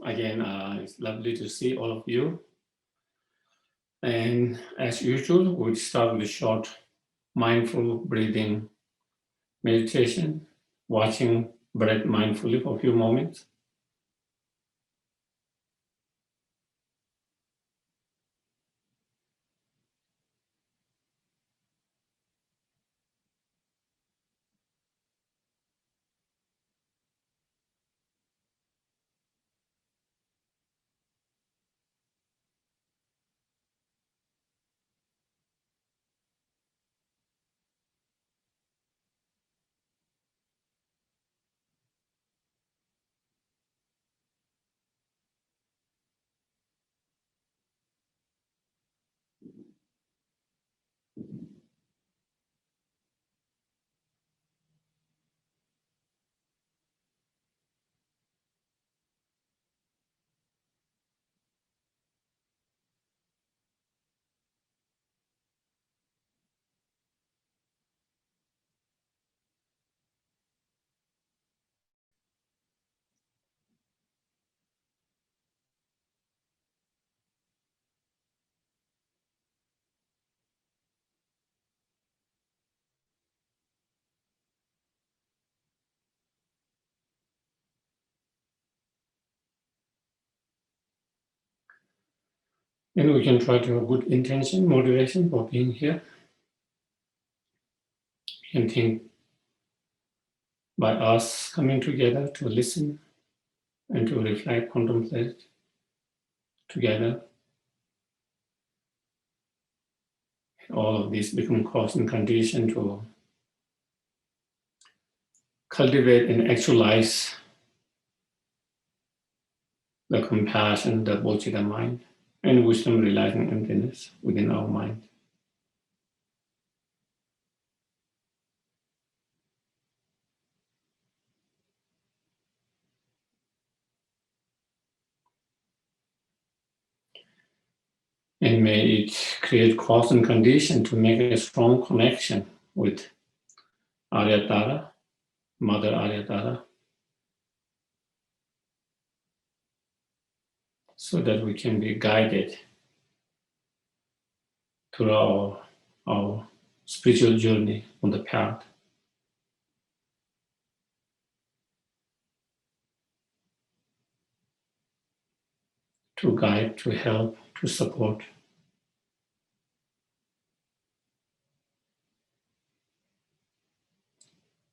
Again, it's lovely to see all of you. And as usual, we'll start with a short mindful breathing meditation, watching breath mindfully for a few moments. And we can try to have good intention, motivation for being here. You can think by us coming together to listen and to reflect, contemplate together. All of these become cause and condition to cultivate and actualize the compassion, the bodhisattva mind, and wisdom realizing emptiness within our mind. And may it create cause and condition to make a strong connection with Aryatara, Mother Aryatara, so that we can be guided through our spiritual journey on the path. To guide, to help, to support.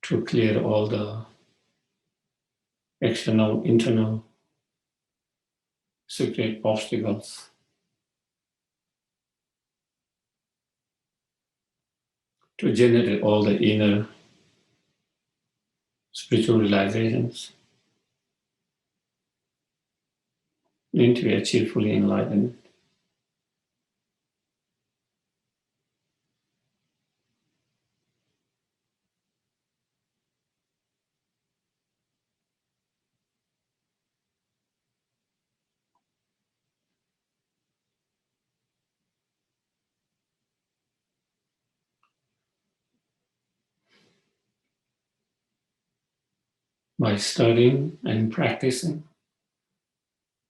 To clear all the external, internal, secret obstacles. To generate all the inner spiritual realizations. And to achieve fully enlightenment. By studying and practicing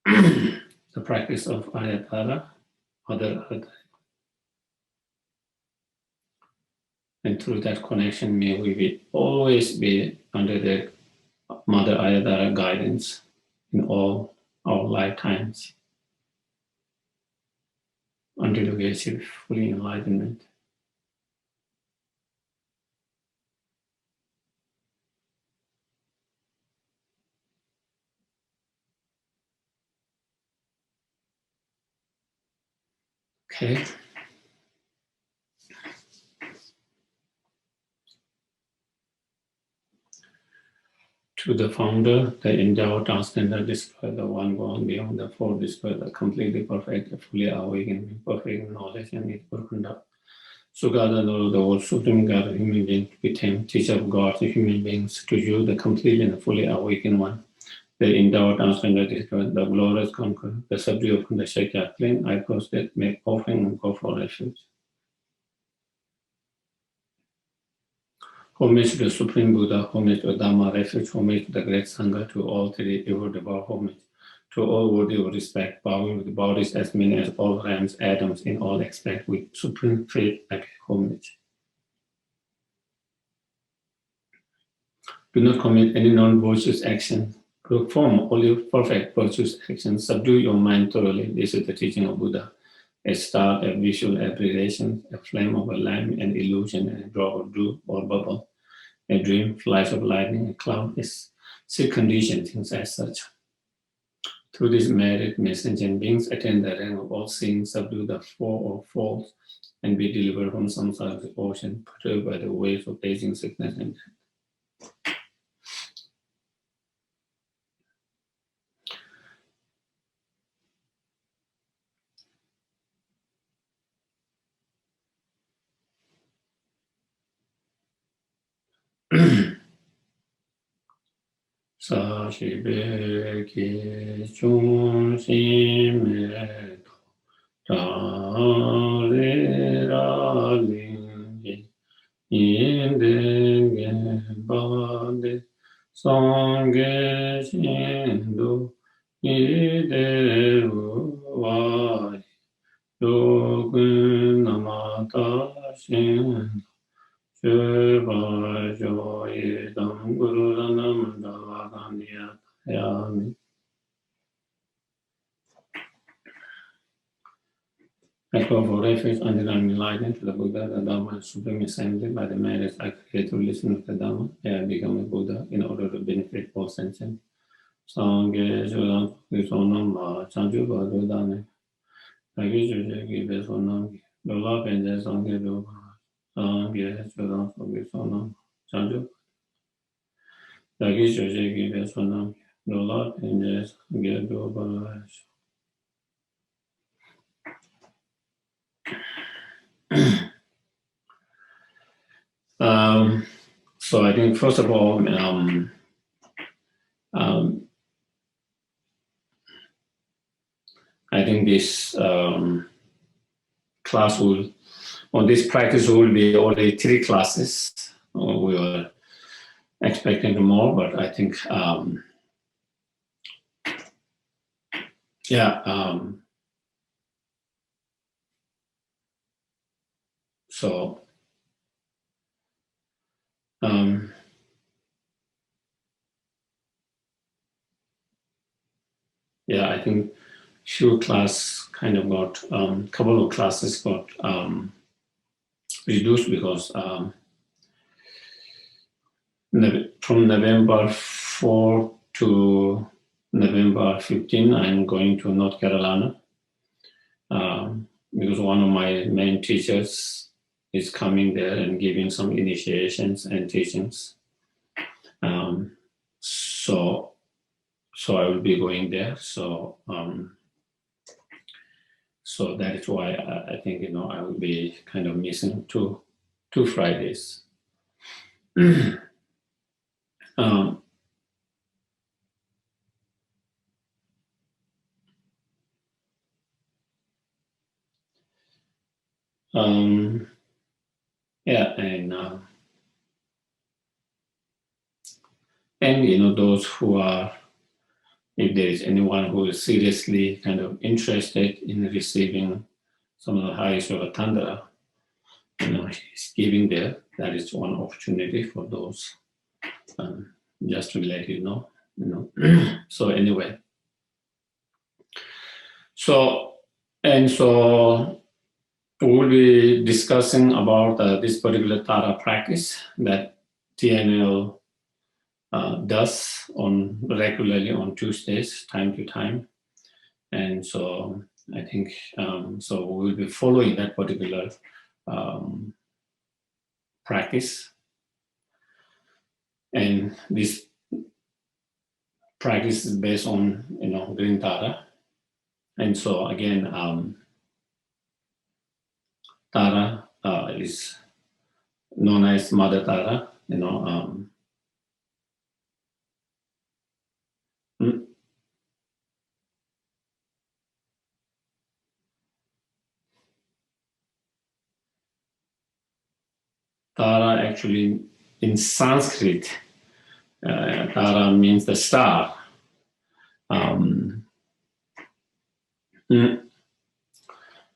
the practice of Aryatara, Mother Aryatara. And through that connection, may we always be under the Mother Aryatara guidance in all our lifetimes until we achieve fully enlightenment. Okay. To the founder, the endowed, transcendental destroyer, the one born beyond the four destroyer, the completely perfect, fully awakened, perfect knowledge and equal conduct. So God, the Lord, the all supreme God, human being, with him, teacher of God, the human beings, to you, the complete and fully awakened one, the endowed, transcendental destroyer, the glorious conqueror, the subduer of the Shakya, clean, I prostrate, make offering and go for refuge. Homage to the Supreme Buddha, homage to Dharma, refuge, homage to the great Sangha, to all three ever devour, homage to all worthy of respect, bowing with bodies as many as all realms, atoms in all aspects with supreme faith like homage. Do not commit any non-virtuous action. Perform only perfect virtuous actions. Subdue your mind thoroughly. This is the teaching of Buddha. A star, a visual aberration, a flame of a lamp, an illusion, a drop of dew or bubble, a dream, flash of lightning, a cloud is sick condition, things as such. Through this merit, may sentient beings attain the rank of all seeing, subdue the four or false, and be delivered from samsara's ocean, perturbed by the waves of aging, sickness, and death. Sashi ki chung si me ta re ra ling ji yin de ge ba de song ge shin du yi de wa yo gun namata shin Sherab joy dam guru ranam davagandiya yami. I go for refuge until I'm enlightened to the Buddha, the Dharma, and Supreme Assembly. By the merits I create to listen to the Dharma, I have become a Buddha in order to benefit all sentient. Sangye Shudan Kisonam Ma Chanju Badudane. Nagi Jujaki Besonam Dola Penja Sangye Doba. Sangye Shudan Kisonam Chanju. Nagi Jujaki Besonam Dola Penja Sangye Doba. So I think first of all, I think this class will, on this practice will be only 3 classes. We were expecting more, but I think, so, I think few class kind of got, couple of classes got reduced because from November 4 to November 15, I'm going to North Carolina because one of my main teachers is coming there and giving some initiations and teachings. So I will be going there. So that is why I think, I will be kind of missing two Fridays. And those who are, if there is anyone who is seriously kind of interested in receiving some of the highest of Tantra, he's giving there. That is one opportunity for those. Just to let you know. So anyway. So we'll be discussing about this particular Tara practice that TNL does regularly on Tuesdays, time to time. And so I think, so we'll be following that particular practice. And this practice is based on, Green Tara. And so again, Tara is known as Mother Tara, Tara actually in Sanskrit, Tara means the star.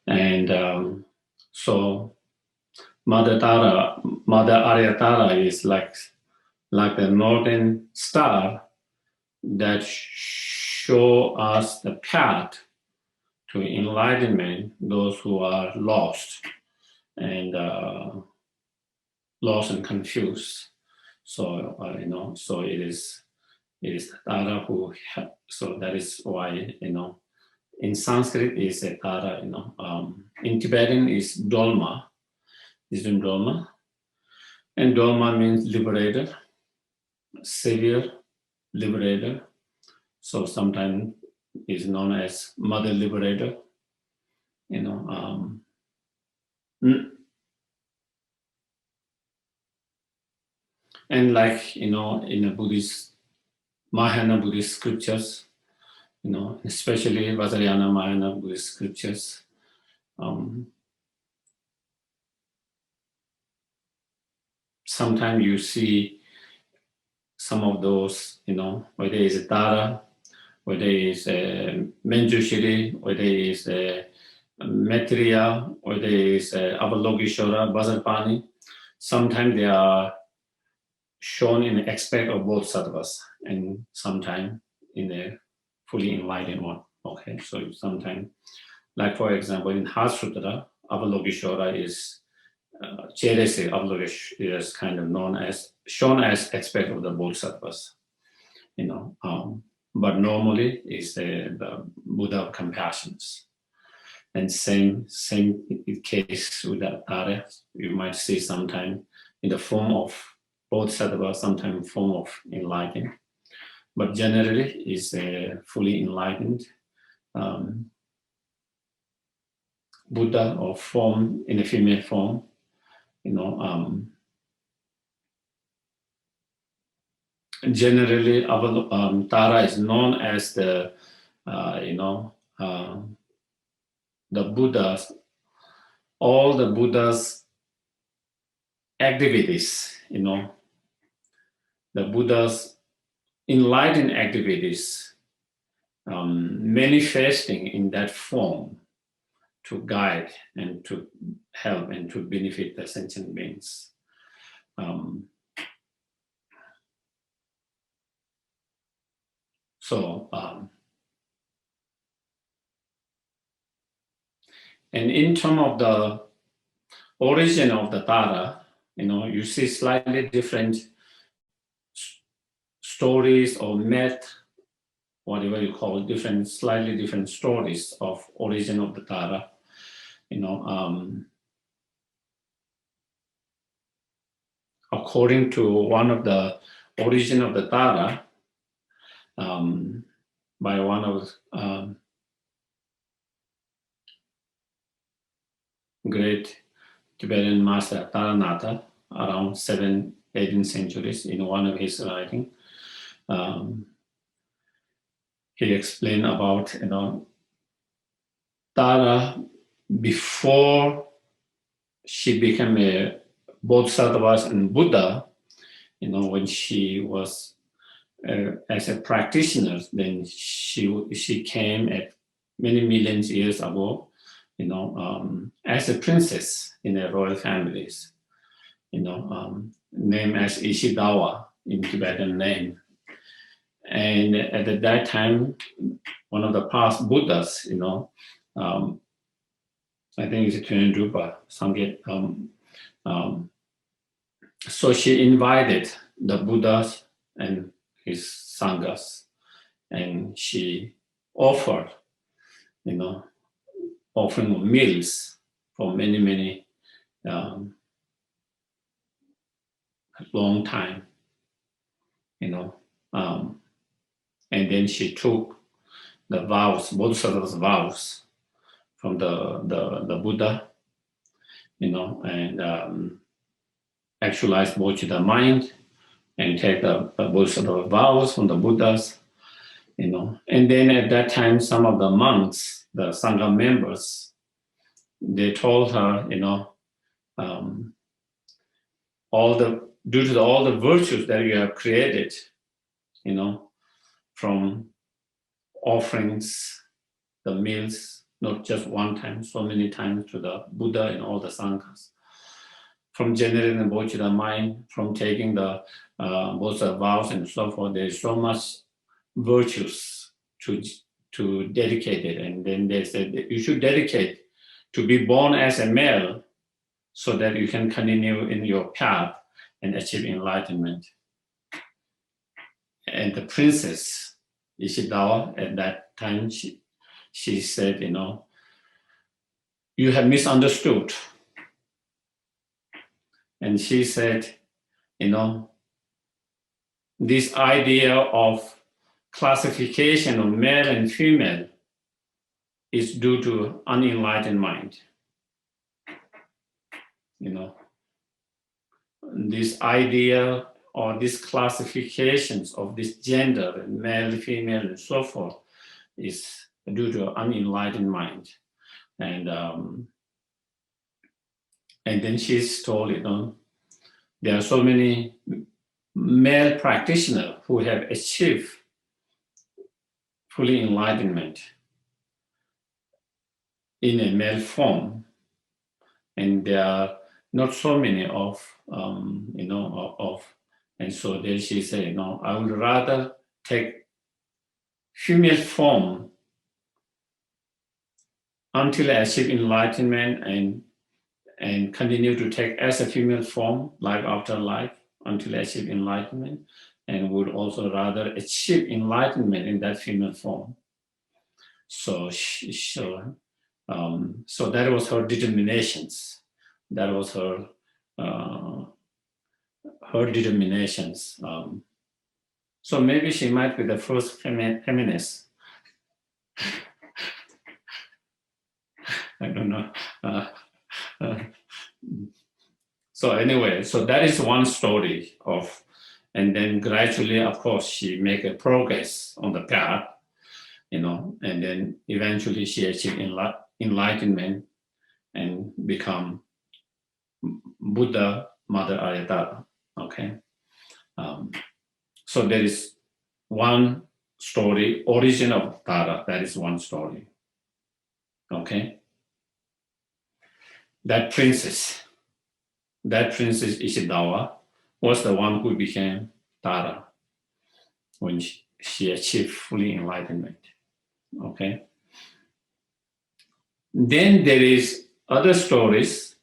And so Mother Aryatara is like the northern star that show us the path to enlightenment, those who are lost and confused. So so it is Tara who. So that is why in Sanskrit is a Tara. In Tibetan is Drolma. Is in Drolma, and Drolma means liberator, savior, liberator. So sometimes is known as Mother Liberator. And like in the Buddhist Mahayana Buddhist scriptures, especially Vajrayana Mahayana Buddhist scriptures, sometimes you see some of those, whether it's a Tara, whether it's a Manjushri, whether it's a Maitreya, whether it's a Avalokiteshvara, Vajrapani, sometimes they are shown in the aspect of bodhisattvas and sometimes in a fully enlightened one. Okay, so sometimes, like for example, in Heart Sutra, Avalokiteshvara is Cherese Avalokiteshvara is kind of shown as aspect of the bodhisattvas, but normally is the Buddha of compassions. And same case with the Tara, you might see sometime in the form of bodhisattva, sometimes form of enlightened, but generally is a fully enlightened Buddha or form in a female form. Generally, Tara is known as the Buddhas, all the Buddha's activities, the Buddha's enlightened activities manifesting in that form to guide and to help and to benefit the sentient beings. And in terms of the origin of the Tara, you see slightly different stories or myth, whatever you call it, slightly different stories of origin of the Tara. According to one of the origin of the Tara, by one of great Tibetan master Taranatha around 18th centuries, in one of his writing, he explained about Tara before she became a bodhisattva and Buddha. When she was as a practitioner, then she came at many millions years ago, as a princess in the royal families, named as Ishidawa in Tibetan name. And at that time, one of the past Buddhas, I think it's Tuendrupa, Samgit. So she invited the Buddhas and his sanghas, and she offered, offering meals for many long time, and then she took the vows, bodhisattva's vows, from the Buddha, and actualize bodhicitta mind and take the bodhisattva vows from the Buddhas, And then at that time, some of the monks, the Sangha members, they told her, due to all the virtues that you have created, from offerings the meals, not just one time, so many times to the Buddha and all the Sanghas. From generating the bodhicitta mind, from taking the both the vows and so forth, there is so much virtues to dedicate it. And then they said that you should dedicate to be born as a male so that you can continue in your path and achieve enlightenment. And the princess, Ishidawa, at that time, she said, you have misunderstood. And she said, this idea of classification of male and female is due to unenlightened mind. This idea or these classifications of this gender, male, female, and so forth, is due to unenlightened mind. And then she's told, there are so many male practitioners who have achieved fully enlightenment in a male form, and there are not so many of, and so then she said, I would rather take female form until I achieve enlightenment and continue to take as a female form, life after life, until I achieve enlightenment, and would also rather achieve enlightenment in that female form. So so that was her determinations. That was her determinations. So maybe she might be the first feminist. I don't know. So anyway, so that is one story of, and then gradually, of course, she make a progress on the path, and then eventually she achieved enlightenment and become Buddha, Mother Ayatara. Okay. So there is one story, origin of Tara. That is one story. Okay. That princess Ishidawa, was the one who became Tara when she achieved fully enlightenment. Okay. Then there is other stories,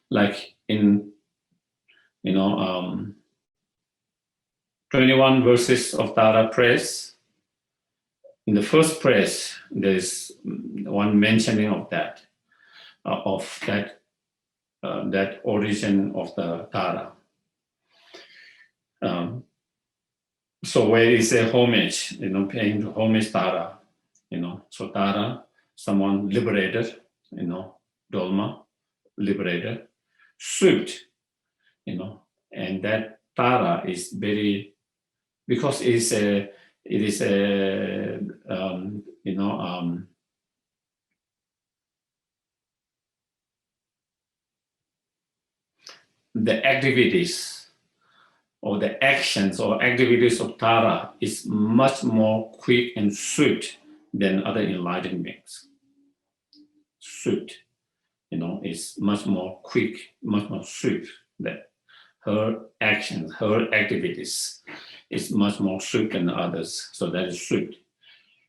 like in 21 verses of Tara praise. In the first praise, there is one mentioning of that origin of the Tara. So where is a homage, paying homage Tara, so Tara, someone liberated, Drolma, liberated, swept, and that Tara is very, because it is a the activities or the actions or activities of Tara is much more quick and swift than other enlightened beings. Swift, is much more quick, much more swift. That her actions, her activities is much more swift than others. So that is swift.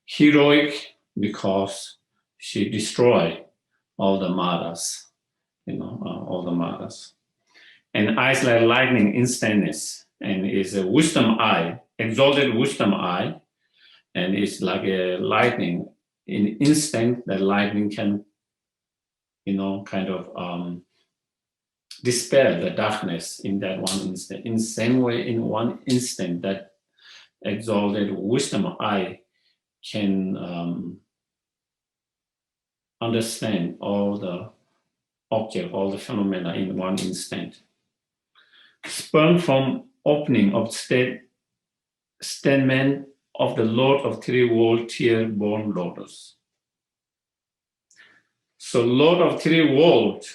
Heroic, because she destroyed all the maras, all the maras. And eyes like lightning, instantness, and is a wisdom eye, exalted wisdom eye, and it's like a lightning. In instant, that lightning can, kind of dispel the darkness in that one instant. In the same way, in one instant, that exalted wisdom eye can understand all the object, all the phenomena in one instant. Sprung from opening of statement of the Lord of Three-World Tear-born Lotus. So Lord of Three-World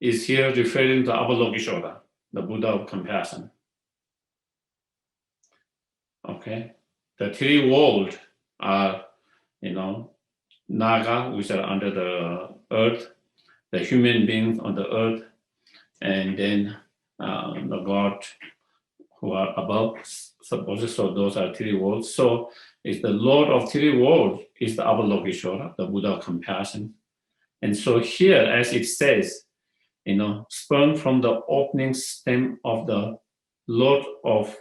is here referring to Avalokiteshvara, the Buddha of compassion. Okay, the three worlds are, Naga, which are under the earth, the human beings on the earth, and then the God who are above, supposedly, so those are three worlds. So it's the Lord of three worlds is the Avalokiteshvara, the Buddha of compassion. And so here, as it says, sprung from the opening stem of the Lord of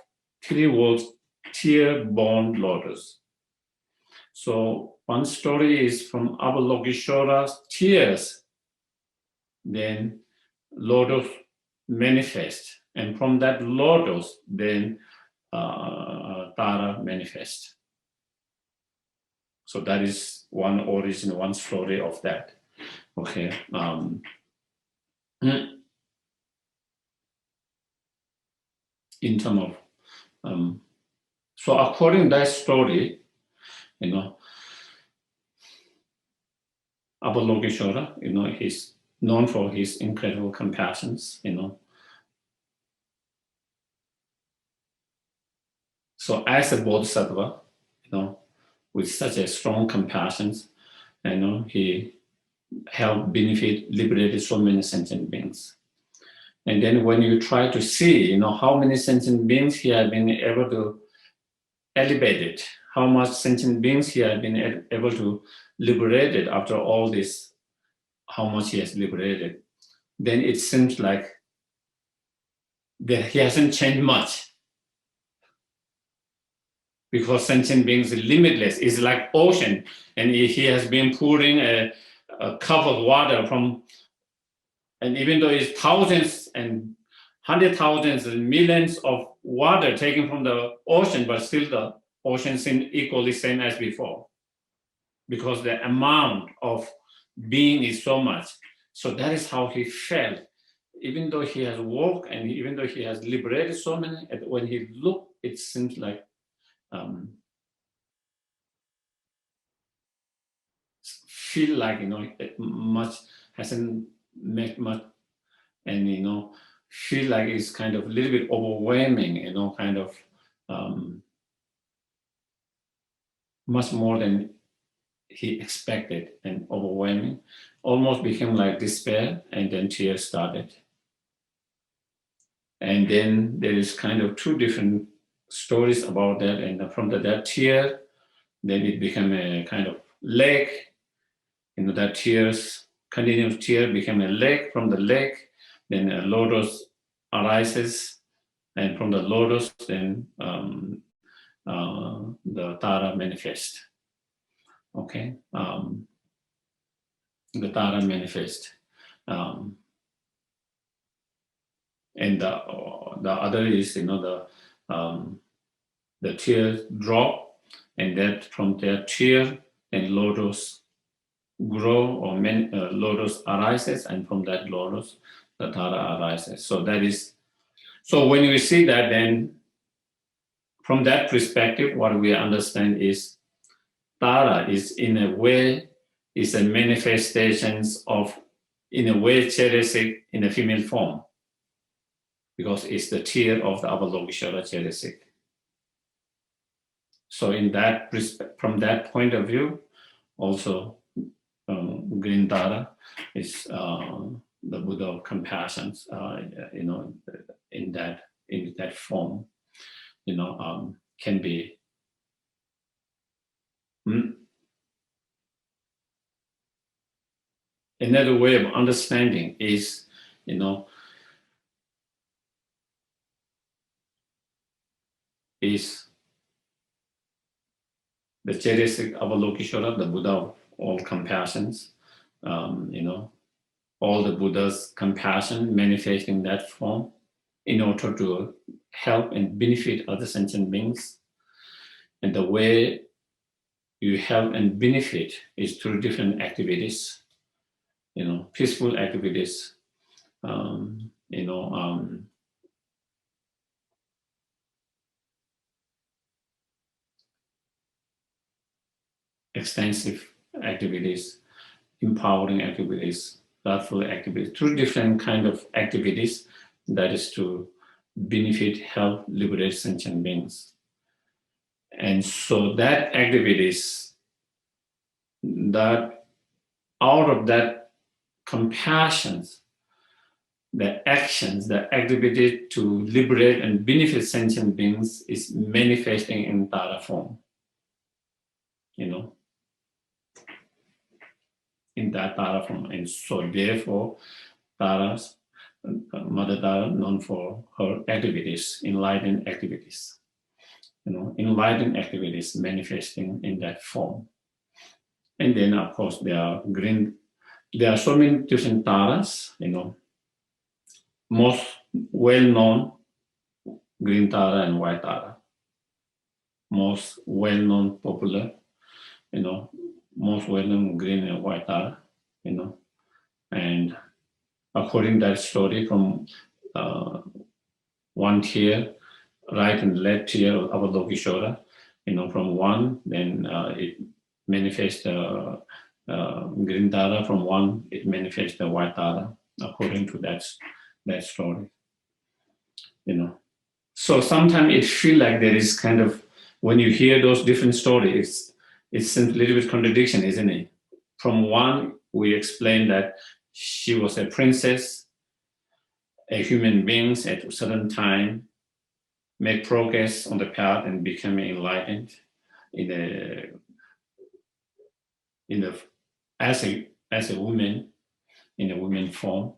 three worlds, tear-born lotus. So one story is from Avalokiteshvara's tears, then lotus manifest, and from that lotus, then Tara manifest. So that is one origin, one story of that. Okay. In terms of, so according to that story, Avalokiteshvara, he's known for his incredible compassions, So as a bodhisattva, with such a strong compassions, he helped benefit, liberated so many sentient beings. And then when you try to see, how many sentient beings he had been able to elevate it, how much sentient beings he had been able to liberate it after all this, how much he has liberated, then it seems like that he hasn't changed much. Because sentient beings are limitless. It's like ocean, and he has been pouring a cup of water from, and even though it's thousands and hundred thousands and millions of water taken from the ocean, but still the ocean seems equally same as before, because the amount of being is so much. So that is how he felt. Even though he has walked and even though he has liberated so many, when he looked, it seems like feel like much hasn't made much, and feel like it's kind of a little bit overwhelming, kind of much more than he expected, and overwhelming, almost became like despair, and then tears started. And then there is kind of two different stories about that, and from that tear, then it became a kind of lake. That tears, continuous tear became a lake. From the lake, then a lotus arises, and from the lotus, then the Tara manifest. Okay, the Tara manifest, and the other is the tears drop, and that from that tear, and lotus grow, or lotus arises, and from that lotus the Tara arises. So that is, so when we see that, then from that perspective, what we understand is Tara is in a way is a manifestations of, in a way, Cheresik in a female form, because it's the tear of the Avalokiteshvara Cheresik. So in that from that point of view, also Green Tara is the Buddha of compassion, in that form, can be. Another way of understanding is, is the Cheresik Avalokiteshvara, the Buddha of all compassions, all the Buddha's compassion manifesting that form in order to help and benefit other sentient beings. And the way you help and benefit is through different activities, peaceful activities, extensive activities, empowering activities, thoughtful activities, through different kind of activities, that is to benefit, help, liberate sentient beings. And so that activities that out of that compassions, the actions, the activity to liberate and benefit sentient beings is manifesting in Tara form, in that Tara form. And so therefore, Tara's, Mother Tara, known for her activities, enlightened activities, enlightened activities manifesting in that form. And then, of course, there are so many different Taras, most well-known green Tara and white Tara, most well-known popular, most well-known green and white Tara, and according to that story from one tier, right and left tier of Avalokiteshvara, from one, then it manifests green Tara, from one, it manifests the white Tara, according to that story, So sometimes it feels like there is kind of, when you hear those different stories, it's a little bit contradiction, isn't it? From one, we explain that she was a princess, a human being at a certain time, make progress on the path and become enlightened as a woman, in a woman form.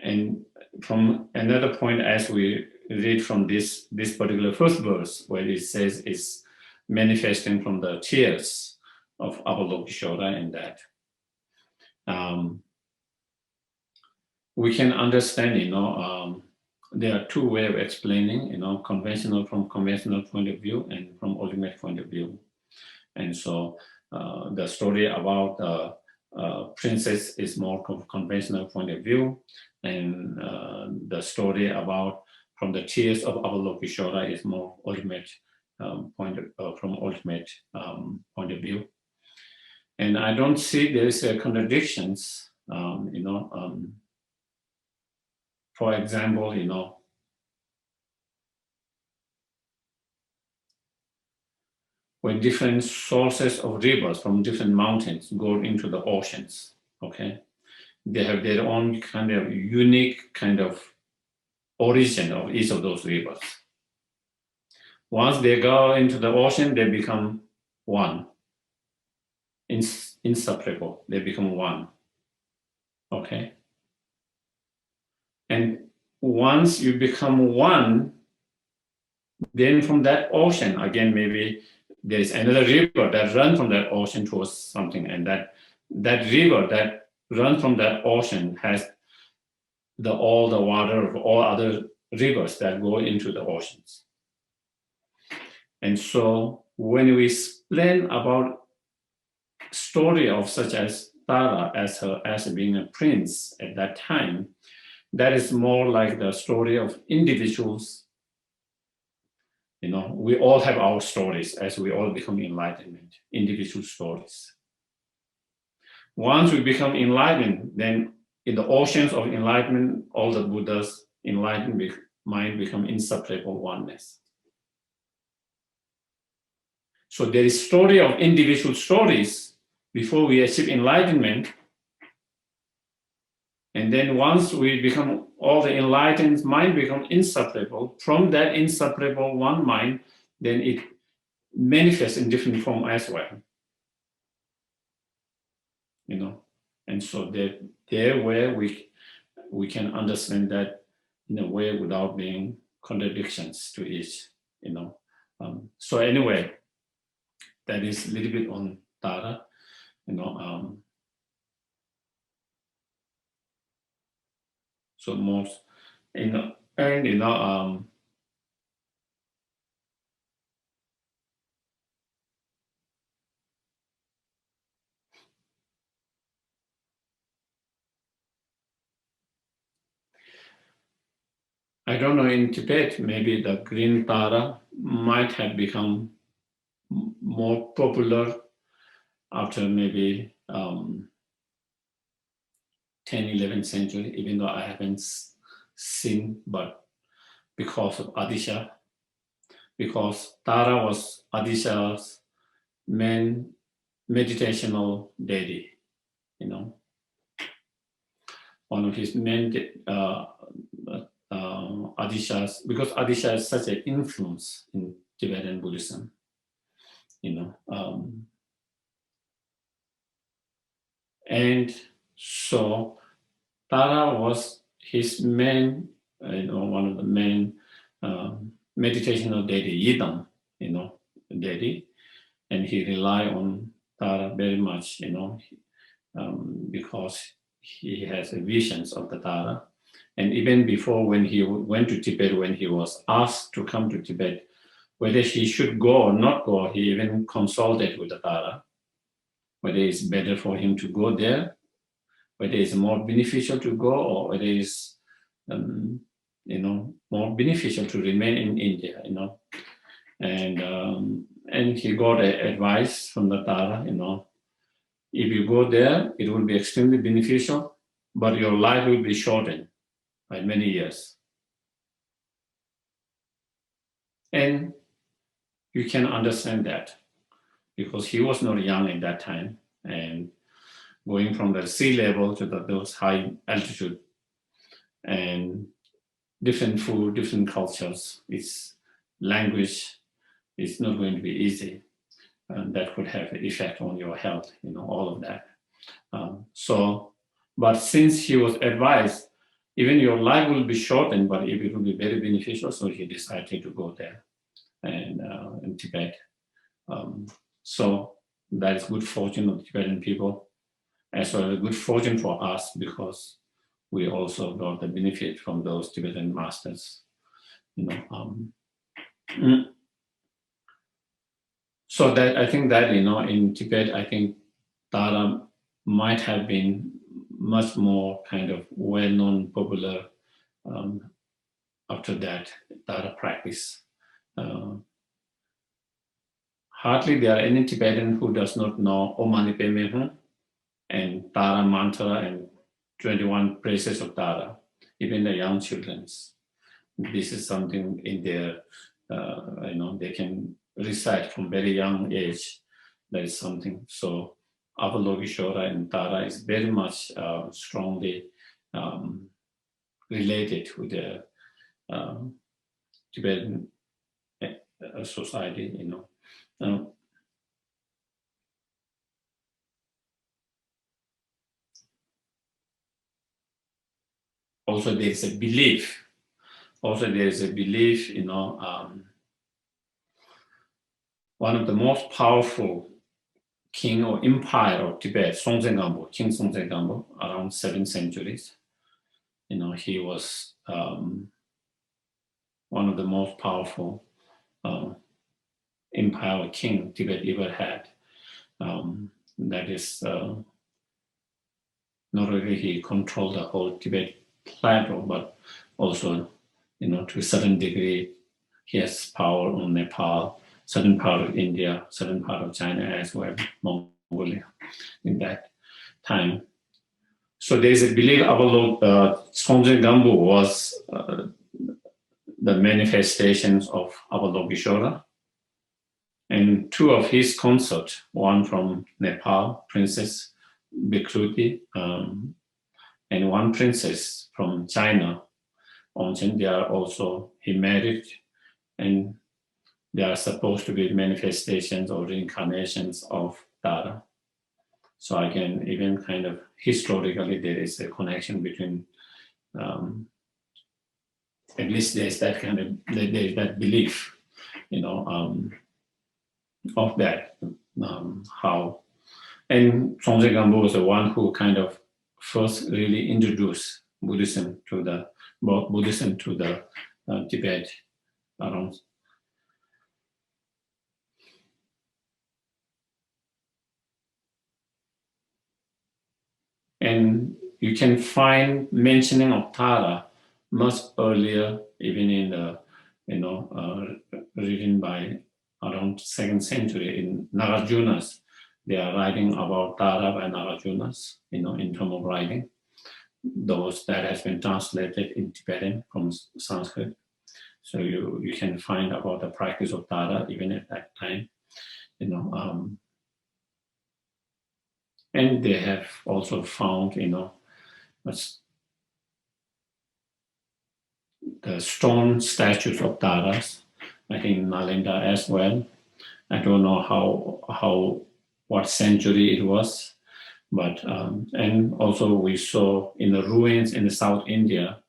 And from another point, as we read from this particular first verse, where it says it's manifesting from the tears of Avalokiteshvara, and that we can understand, there are two ways of explaining, conventional from conventional point of view and from ultimate point of view. And so the story about princess is more conventional point of view, and the story about from the tears of Avalokiteshvara is more ultimate point of view. And I don't see there is contradictions, for example, when different sources of rivers from different mountains go into the oceans, okay? They have their own kind of unique kind of origin of each of those rivers. Once they go into the ocean, they become one. Inseparable, they become one, okay? And once you become one, then from that ocean, again, maybe there is another river that runs from that ocean towards something, and that river that runs from that ocean has all the water of all other rivers that go into the oceans. And so when we explain about story of such as Tara as being a prince at that time, that is more like the story of individuals. We all have our stories as we all become enlightenment, individual stories. Once we become enlightened, then in the oceans of enlightenment, all the Buddha's enlightened mind become inseparable oneness. So there is story of individual stories before we achieve enlightenment. And then once we become, all the enlightened mind become inseparable, from that inseparable one mind, then it manifests in different form as well. And so there where we can understand that in a way without being contradictions to each, So anyway, that is a little bit on Tara, so most, and I don't know, in Tibet, maybe the green Tara might have become more popular after maybe 10, 11th century, even though I haven't seen, but because of Adisha, because Tara was Adisha's main meditational deity, you know. One of his main Adishas, because Adisha is such an influence in Tibetan Buddhism, you know. And so Tara was his main, one of the main meditational deity, Yidam, you know, deity, and he relied on Tara very much, you know, because he has visions of the Tara. And even before, when he went to Tibet, when he was asked to come to Tibet, whether he should go or not go, he even consulted with the Tara, whether it's better for him to go there, whether it's more beneficial to go, or whether it's you know, more beneficial to remain in India, you know. And he got advice from the Tara, you know, if you go there, it will be extremely beneficial, but your life will be shortened by many years. And you can understand that because he was not young at that time, and going from the sea level to those high altitude and different food, different cultures, its language is not going to be easy. And that could have an effect on your health, you know, all of that. But since he was advised, even your life will be shortened, but it will be very beneficial, so he decided to go there and in Tibet. So that is good fortune of the Tibetan people, as well as good fortune for us, because we also got the benefit from those Tibetan masters, you know. So that I think that, you know, in Tibet, I think Tara might have been much more kind of well-known, popular after that Tara practice. Hardly there are any Tibetan who does not know Om Mani Padme Hum and Tara mantra and 21 praises of Tara, even the young children. This is something in their, you know, they can recite from very young age. That is something. So Avalokiteshvara and Tara is very much strongly related to the Tibetan society, you know. Also, there is a belief. You know, one of the most powerful king or empire of Tibet, Songtsen Gampo, King Songtsen Gampo, around 7th centuries. You know, he was one of the most powerful empire king Tibet ever had. That is, not only he controlled the whole Tibet plateau, but also, you know, to a certain degree, he has power on Nepal, certain part of India, certain part of China as well, Mongolia, in that time. So there is a belief Songtsen Gampo was the manifestations of Avalokiteshvara. And two of his consorts, one from Nepal, Princess Bikruti, and one princess from China, Onchen, they are also, he married, and they are supposed to be manifestations or reincarnations of Tara. So again, even kind of historically, there is a connection between, at least there's that kind of, there's that belief, you know, of that, how, and Songtsen Gampo was the one who kind of first really introduced Buddhism to the Tibet around. And you can find mentioning of Tara much earlier, even in the, you know, written by around 2nd century in Nagarjunas. They are writing about Tara by Nagarjunas, you know, in terms of writing. Those that has been translated in Tibetan from Sanskrit. So you can find about the practice of Tara even at that time, you know. And they have also found, the stone statues of Taras, I think in Nalanda as well. I don't know what century it was, but and also we saw in the ruins in the South India.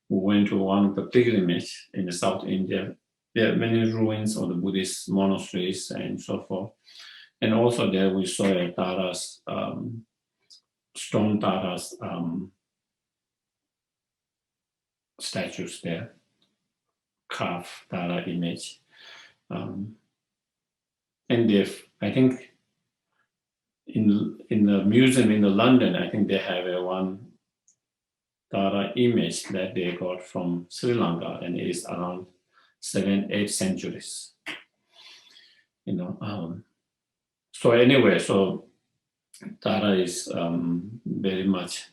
We went to one of the pilgrimage in the South India. There are many ruins of the Buddhist monasteries and so forth. And also there we saw a Taras, stone Taras statues there, carved Tara image. And I think in the museum in the London, I think they have one Tara image that they got from Sri Lanka, and it is around 7-8 centuries. So anyway, so Tara is very much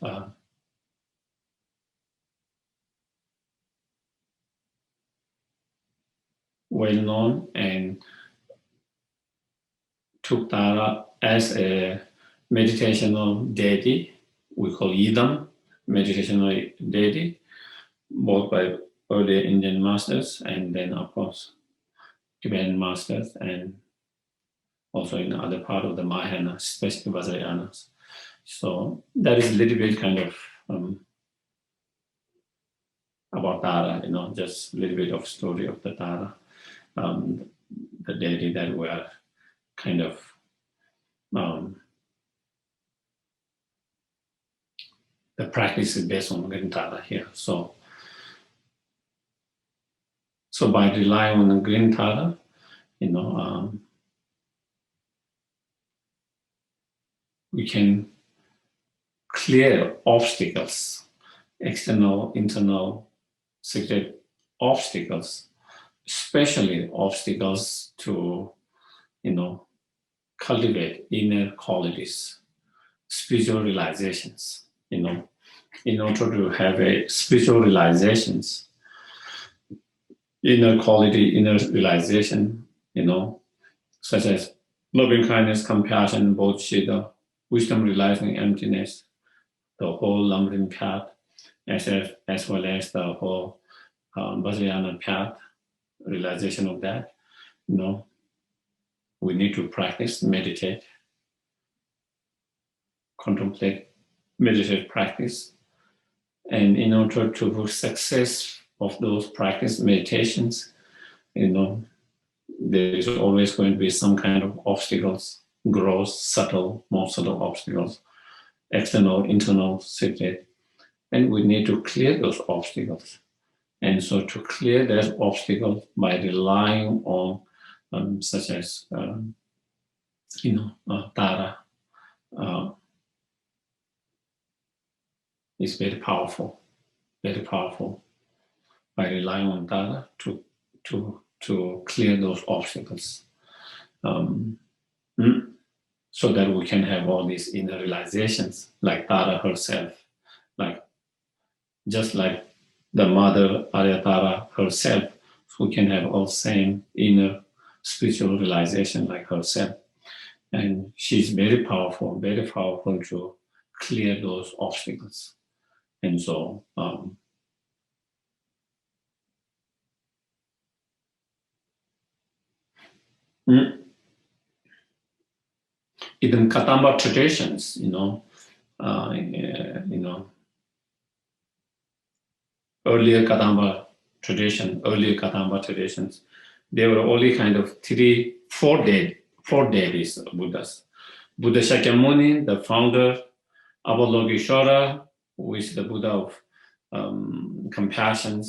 well known, and took Tara as a meditational deity. We call Yidam, meditational deity, both by earlier Indian masters and then, of course, Tibetan masters, and also in other part of the Mahayana, especially Vajrayanas. So that is a little bit kind of about Tara, just a little bit of story of the Tara, the deity that we are kind of the practice is based on Green Tara here. So by relying on the Green Tara, we can clear obstacles, external, internal, secret obstacles, especially obstacles to, cultivate inner qualities, spiritual realizations, in order to have a spiritual realizations, inner quality, inner realization, such as loving kindness, compassion, bodhisattva, wisdom realizing emptiness, the whole lumbering path, as well as the whole Vajrayana path, realization of that. We need to practice, meditate, contemplate, meditate practice. And in order to success of those practice meditations, there is always going to be some kind of obstacles, gross, more subtle obstacles, external, internal, secret. And we need to clear those obstacles. And so to clear those obstacles by relying on such as, Tara is very powerful by relying on Tara to clear those obstacles. So that we can have all these inner realizations, like Tara herself, just like the mother Arya Tara herself, who can have all same inner spiritual realization like herself. And she's very powerful to clear those obstacles. And so in the Kadamba traditions, earlier Kadamba traditions, there were only kind of four deities of Buddhas. Buddha Shakyamuni, the founder, Avalokiteshvara, who is the Buddha of compassion,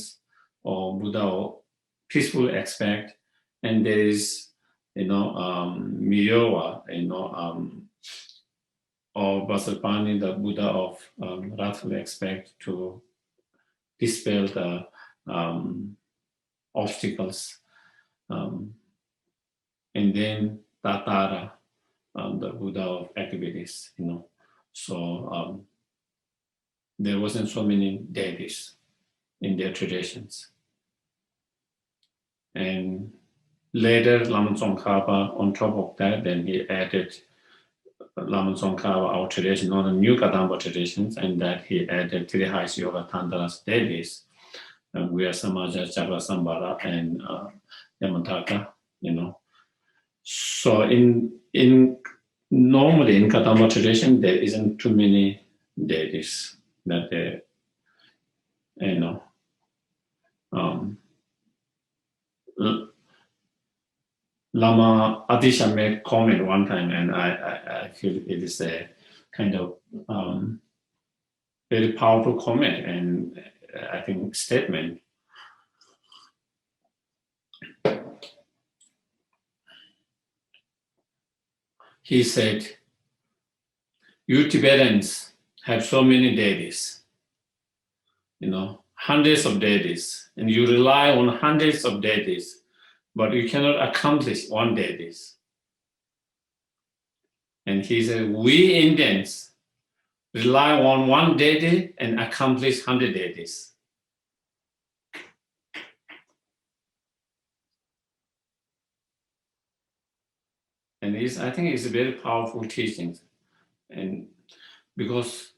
or Buddha of peaceful aspect, and there is, Miyowa, or Vasarpani, the Buddha of wrathful aspect, to dispel the obstacles, and then Tatara, the Buddha of activities, So there wasn't so many deities in their traditions. And later, Lama Tsongkhapa, on top of that, then he added Lama Zopa, our tradition, not the new Kadamba traditions, and that he added three highest yoga tantras devis, Guya Samaja, Chakra Sambara, and Yamataka, So normally in Kadamba tradition, there isn't too many deities that they, Lama Adisha made comment one time, and I feel it is a kind of very powerful comment and I think statement. He said, "You Tibetans have so many deities, hundreds of deities, and you rely on hundreds of deities, but you cannot accomplish one deity." And he said, "We Indians rely on one deity and accomplish 100 deities." And I think it's a very powerful teaching. And because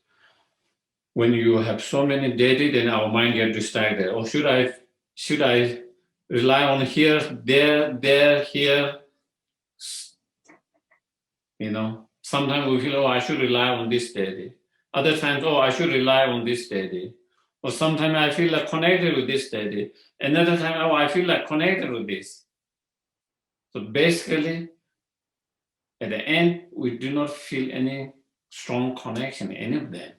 when you have so many deities, then our mind gets distracted. Or should I rely on here, there, here? Sometimes we feel, I should rely on this deity. Other times, I should rely on this deity. Or sometimes I feel like connected with this deity. Another time, I feel like connected with this. So basically, at the end, we do not feel any strong connection, any of them.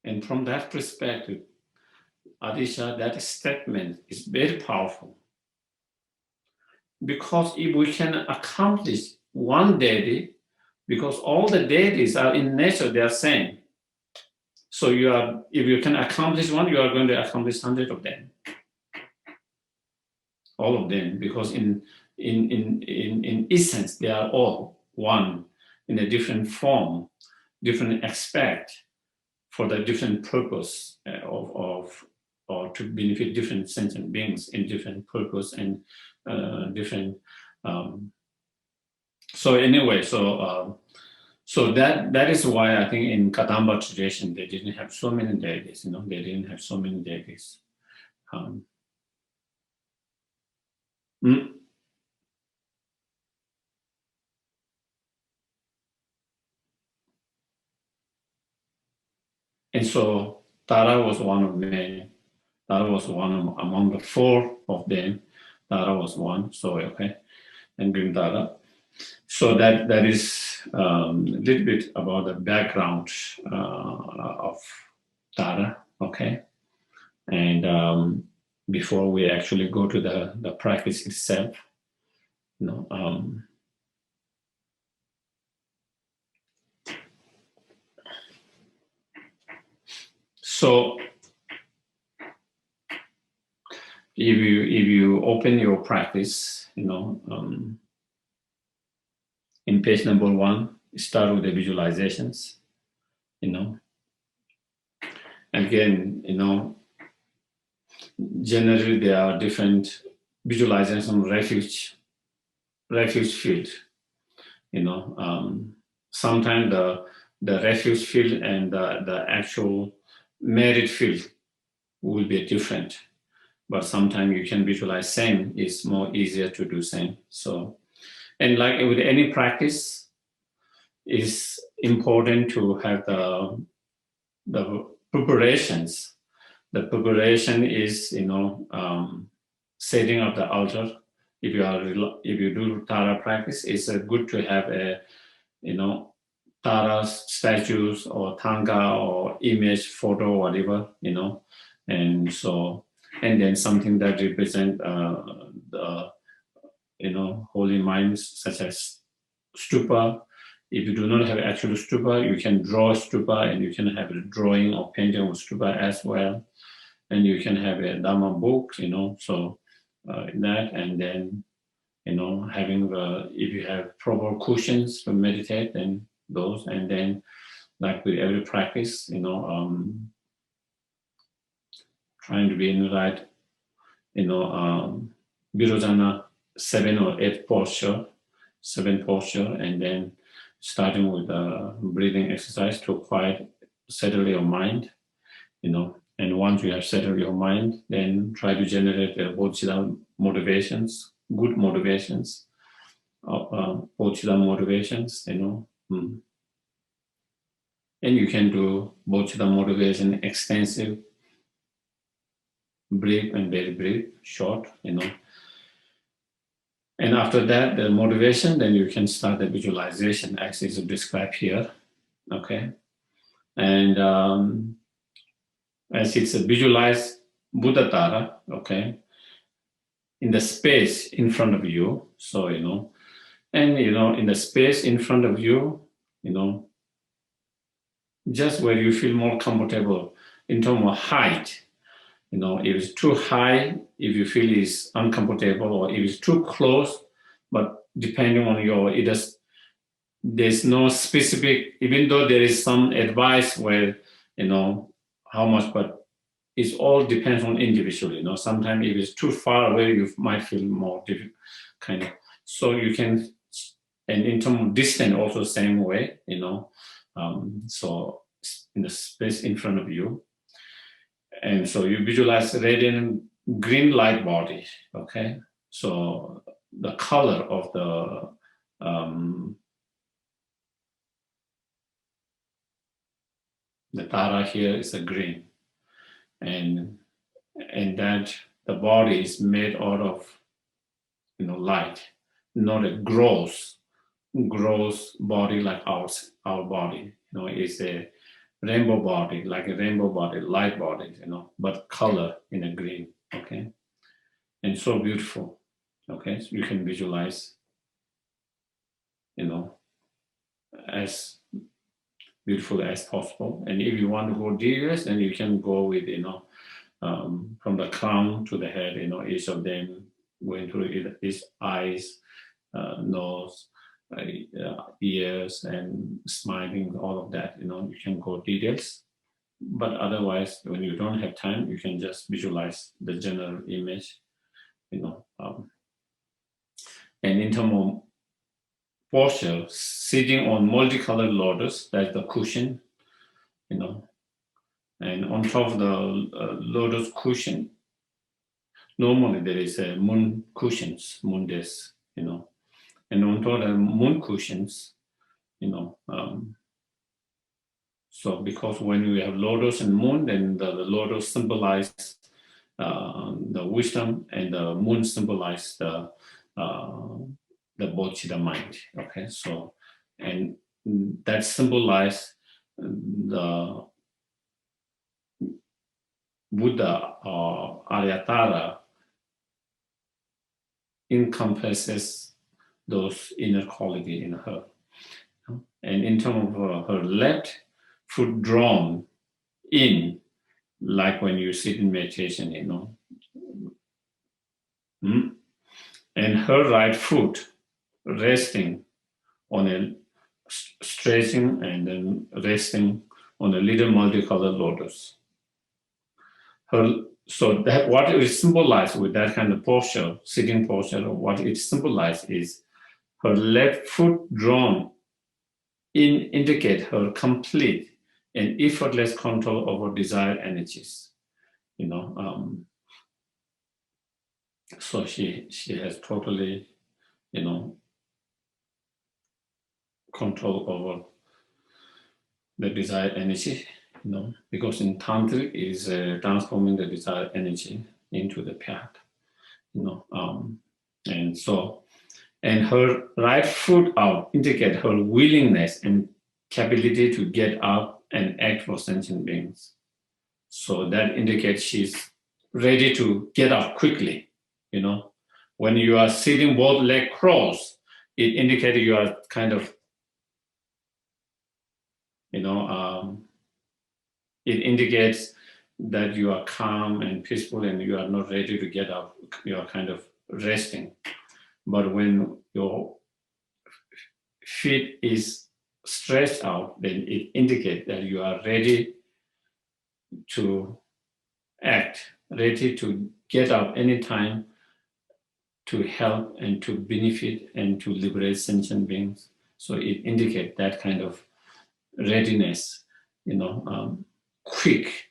And from that perspective, Adisha, that statement is very powerful. Because if we can accomplish one deity, because all the deities are in nature, they are same. So if you can accomplish one, you are going to accomplish 100 of them. All of them, because in essence, they are all one in a different form, different aspect, for the different purpose or to benefit different sentient beings in different purpose and different. So anyway, so that is why I think in Kadamba tradition they didn't have so many deities. They didn't have so many deities. And so Tara was one of them. Tara was one among the four of them. Tara was one. So okay, and Grimtara. So that is a little bit about the background of Tara. Okay, and before we actually go to the practice itself, So if you open your practice, in page number 1, start with the visualizations, Again, generally there are different visualization refuge field. Sometimes the refuge field and the actual merit field will be different, but sometimes you can visualize same is more easier to do same. So, and like with any practice, it's important to have the preparations. The preparation is, setting up the altar. If you do Tara practice, it's good to have a, Tara statues or Thanga or image, photo, whatever, and so, and then something that represent the, holy minds, such as stupa. If you do not have actual stupa, you can draw a stupa, and you can have a drawing or painting of stupa as well. And you can have a Dharma book, so that, and then, having if you have proper cushions to meditate, then those, and then, like with every practice, trying to be in the right Virojana 7 or 8 posture, 7 posture, and then starting with breathing exercise to quiet, settle your mind, and once you have settled your mind, then try to generate bodhisattva motivations, good motivations, bodhisattva motivations, And you can do bodhisattva motivation extensive, brief and very brief, short, And after that, the motivation, then you can start the visualization as is described here, okay? And as it's a visualized Buddha Tara, okay, in the space in front of you, so, and, in the space in front of you, just where you feel more comfortable in terms of height, if it's too high, if you feel it's uncomfortable, or if it's too close, but depending on there's no specific, even though there is some advice where, how much, but it all depends on individual, sometimes if it's too far away, you might feel more difficult, kind of. So you can, and in terms of distance also same way, so in the space in front of you. And so you visualize radiant green light body, okay? So the color of the Tara here is a green. And that the body is made out of, light, not a gross body like our body, is a rainbow body, like a rainbow body, light body, but color in a green, okay? And so beautiful, okay? So you can visualize, as beautiful as possible. And if you want to go devious, then you can go with, from the crown to the head, each of them going through his eyes, nose, ears, and smiling, all of that, you can go details. But otherwise, when you don't have time, you can just visualize the general image, and in terms of posture, sitting on multicolored lotus, that's the cushion, and on top of the lotus cushion, normally there is a moon cushions, moon desk, and on top of the moon cushions, so because when we have lotus and moon, then the lotus symbolizes the wisdom, and the moon symbolizes the bodhisattva mind, okay? So, and that symbolizes the Buddha or Aryatara encompasses those inner quality in her. And in terms of her left foot drawn in, like when you sit in meditation, and her right foot resting on a stretching and then resting on a little multicolored lotus. So that what it symbolized with that kind of posture, sitting posture, what it symbolized is her left foot drawn in indicate her complete and effortless control over desired energies. So she has totally, control over the desired energy, because in tantric is transforming the desired energy into the path, and so, and her right foot out indicate her willingness and capability to get up and act for sentient beings. So that indicates she's ready to get up quickly, When you are sitting both legs crossed, it indicates you are kind of, it indicates that you are calm and peaceful and you are not ready to get up. You are kind of resting. But when your feet is stretched out, then it indicates that you are ready to act ready to get up anytime to help and to benefit and to liberate sentient beings. So it indicates that kind of readiness, quick,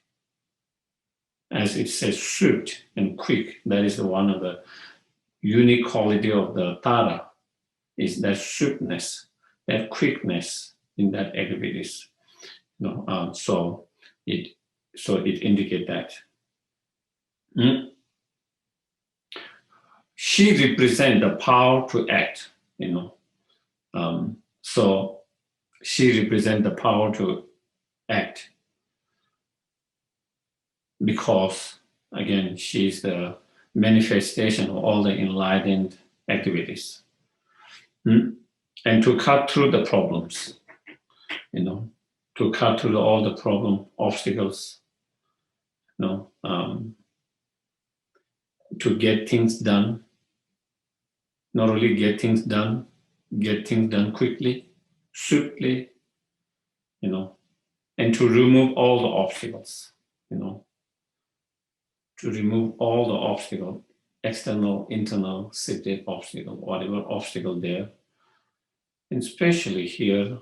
as it says, swift and quick. That is one of the unique quality of the Tara, is that swiftness, that quickness in that activities. So it indicates that. She represents the power to act, so she represents the power to act because, again, she's the manifestation of all the enlightened activities. And to cut through the problems, to cut through all the problem obstacles, to get things done, not only get things done quickly, swiftly, and to remove all the obstacles, to remove all the obstacles, external, internal, seated obstacle, whatever obstacle there. And especially here,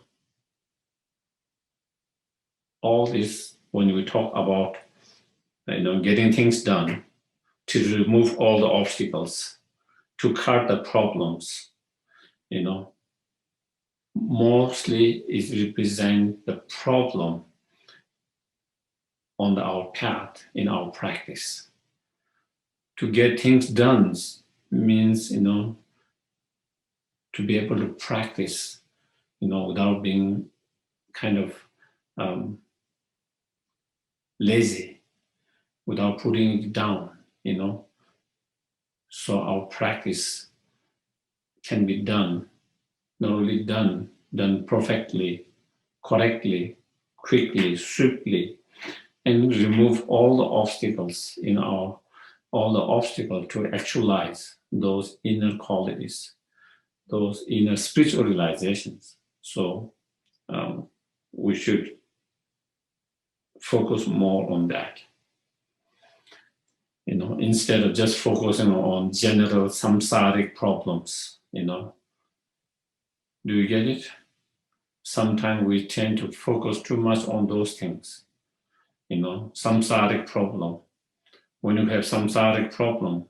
all this, when we talk about getting things done, to remove all the obstacles, to cut the problems, mostly it represents the problem on our path in our practice. To get things done means, to be able to practice, without being kind of lazy, without putting it down, So our practice can be done, not only done perfectly, correctly, quickly, swiftly, and remove all the obstacles all the obstacles to actualize those inner qualities, those inner spiritual realizations. So we should focus more on that. Instead of just focusing on general samsaric problems, Do you get it? Sometimes we tend to focus too much on those things. Samsaric problem. When you have samsaric problem,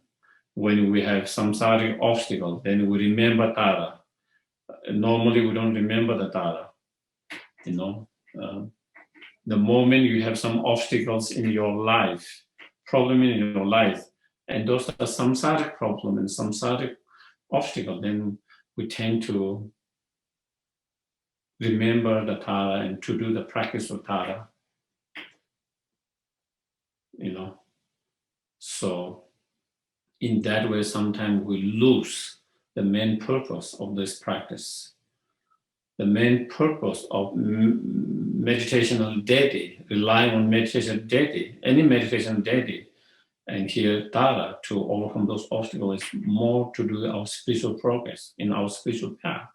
when we have samsaric obstacle, then we remember Tara. Normally we don't remember the Tara. The moment you have some obstacles in your life, problem in your life, and those are samsaric problem and samsaric obstacle, then we tend to remember the Tara and to do the practice of Tara. So in that way, sometimes we lose the main purpose of this practice. The main purpose of meditational deity, relying on meditation deity, any meditation deity, and here Tara, to overcome those obstacles, is more to do our spiritual progress in our spiritual path.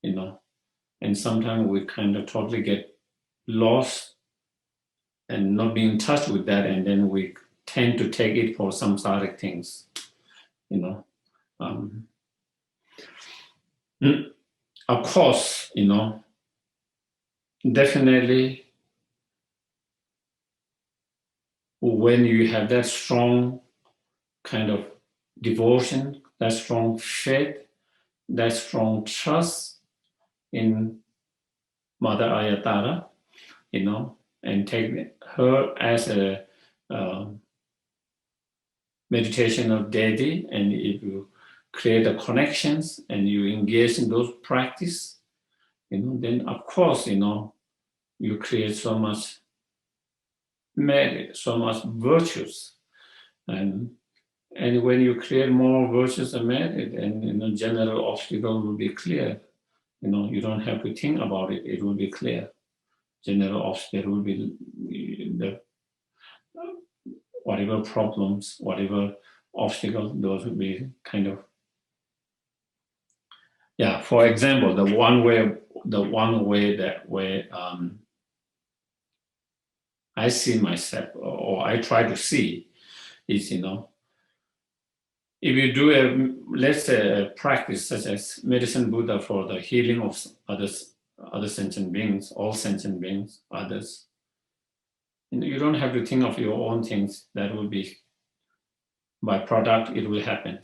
And sometimes we kind of totally get lost and not be in touch with that, and then we tend to take it for samsaric things, Of course, definitely when you have that strong kind of devotion, that strong faith, that strong trust in Mother Ayatara, and take her as a meditational deity, and if you create the connections and you engage in those practice, then of course, you create so much merit, so much virtues. And when you create more virtues and merit, and general obstacle will be clear. You don't have to think about it, it will be clear. General obstacle will be whatever problems, whatever obstacles, those will be kind of, for example, the one way that I see myself, or I try to see, is, if you do let's say, a practice such as medicine Buddha for the healing of others, other sentient beings, all sentient beings, others, you don't have to think of your own things. That will be by product. It will happen.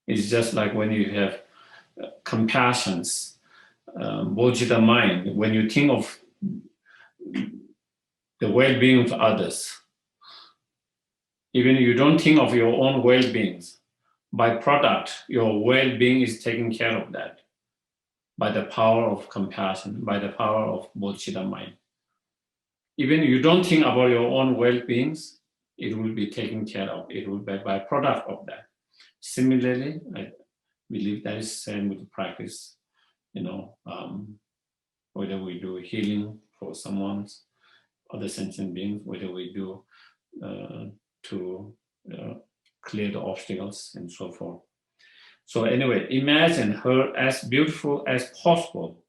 It's just like when you have compassions, bodhisattva mind. When you think of the well-being of others, even if you don't think of your own well-beings, by product, your well-being is taking care of that by the power of compassion, by the power of bodhisattva mind. Even if you don't think about your own well-beings, it will be taken care of. It will be by product of that. Similarly, I believe that is the same with the practice, whether we do healing for someone's other sentient beings, whether we do to clear the obstacles and so forth. So anyway, imagine her as beautiful as possible,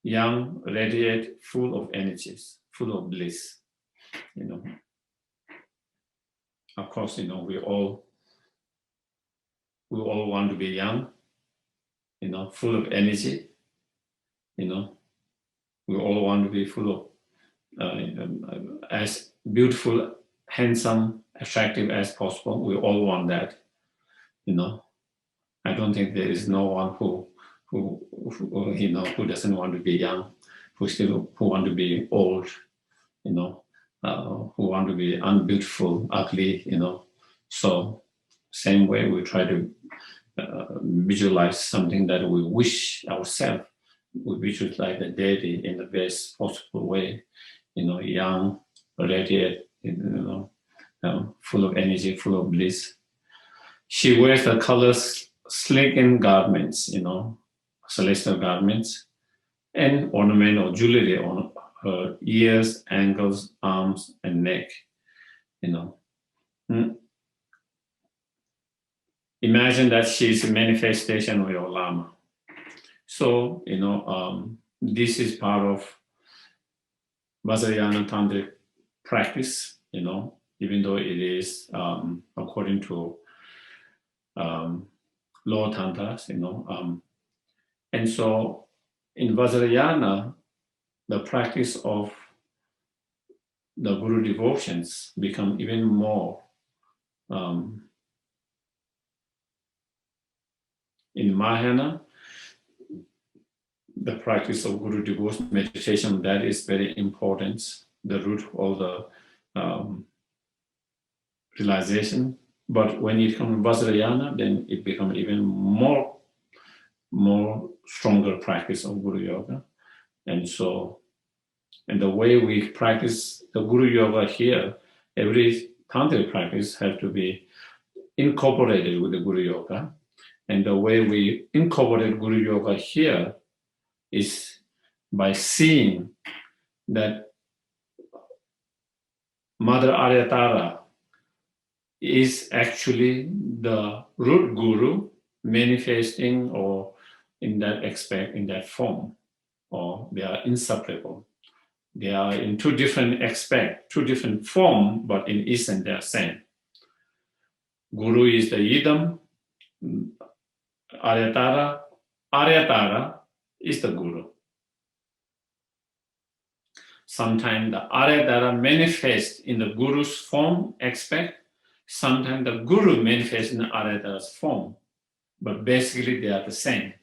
young, radiant, full of energies, full of bliss. Of course, we all want to be young, full of energy. We all want to be full of as beautiful, handsome, attractive as possible. We all want that. I don't think there is no one who doesn't want to be young, who want to be old, who want to be unbeautiful, ugly, So same way we try to visualize something that we wish ourselves. We visualize the deity in the best possible way, young, radiant, full of energy, full of bliss. She wears the colors silken garments, celestial garments, and ornament or jewelry on her ears, ankles, arms, and neck. Imagine that she's a manifestation of your Lama. So, this is part of Vajrayana Tantric practice, even though it is according to lower tantras, and so in Vajrayana, the practice of the Guru devotions become even more. In Mahayana, the practice of Guru devotion meditation, that is very important, the root of the realization. But when it comes to Vajrayana, then it becomes even more stronger practice of Guru Yoga. And the way we practice the Guru Yoga here, every tantric practice has to be incorporated with the Guru Yoga. And the way we incorporate Guru Yoga here is by seeing that Mother Aryatara is actually the root guru manifesting or in that aspect, in that form, or they are inseparable. They are in two different aspects, two different forms, but in essence they are same. Guru is the Yidam, Aryatara is the Guru. Sometimes the Aryatara manifests in the Guru's form aspect, sometimes the Guru manifests in the Aryatara's form, but basically they are the same.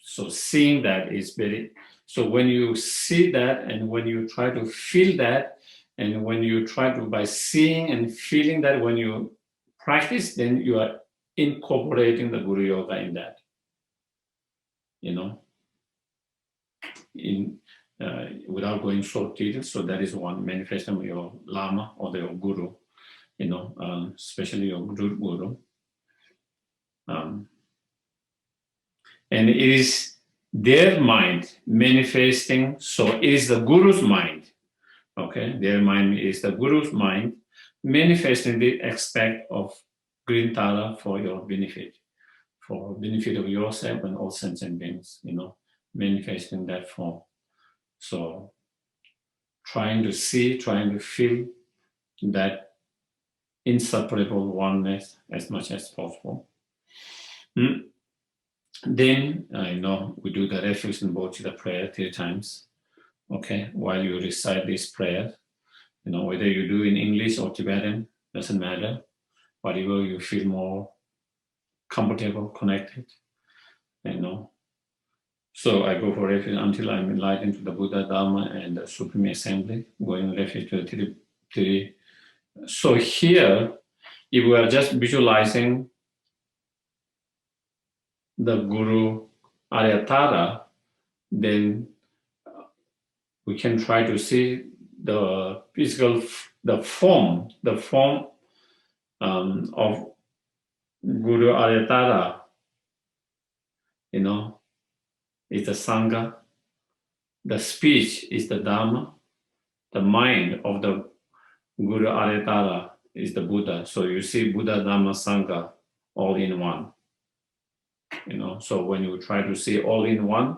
So seeing that is so when you see that and when you try to feel that, and when you try to, by seeing and feeling that, when you practice, then you are incorporating the Guru Yoga in that, without going so detailed. So that is one manifestation of your Lama or your Guru, especially your Guru. And it is their mind manifesting, so it is the Guru's mind, okay? Their mind is the Guru's mind manifesting the aspect of Green Tara for your benefit, for benefit of yourself and all sentient beings, manifest in that form. So trying to see, trying to feel that inseparable oneness as much as possible. Then, we do the refuge and bodhisattva prayer 3 times. Okay, while you recite this prayer, whether you do in English or Tibetan, doesn't matter. Whatever you feel more comfortable, connected, So I go for refuge until I'm enlightened to the Buddha, Dharma, and the Supreme Assembly, going refuge to the three. So here, if we are just visualizing the Guru Aryatara, then we can try to see the physical, the form of Guru Aryatara, is the Sangha, the speech is the Dharma, the mind of the Guru Aryatara is the Buddha. So you see Buddha, Dharma, Sangha all in one. So when you try to see all in one,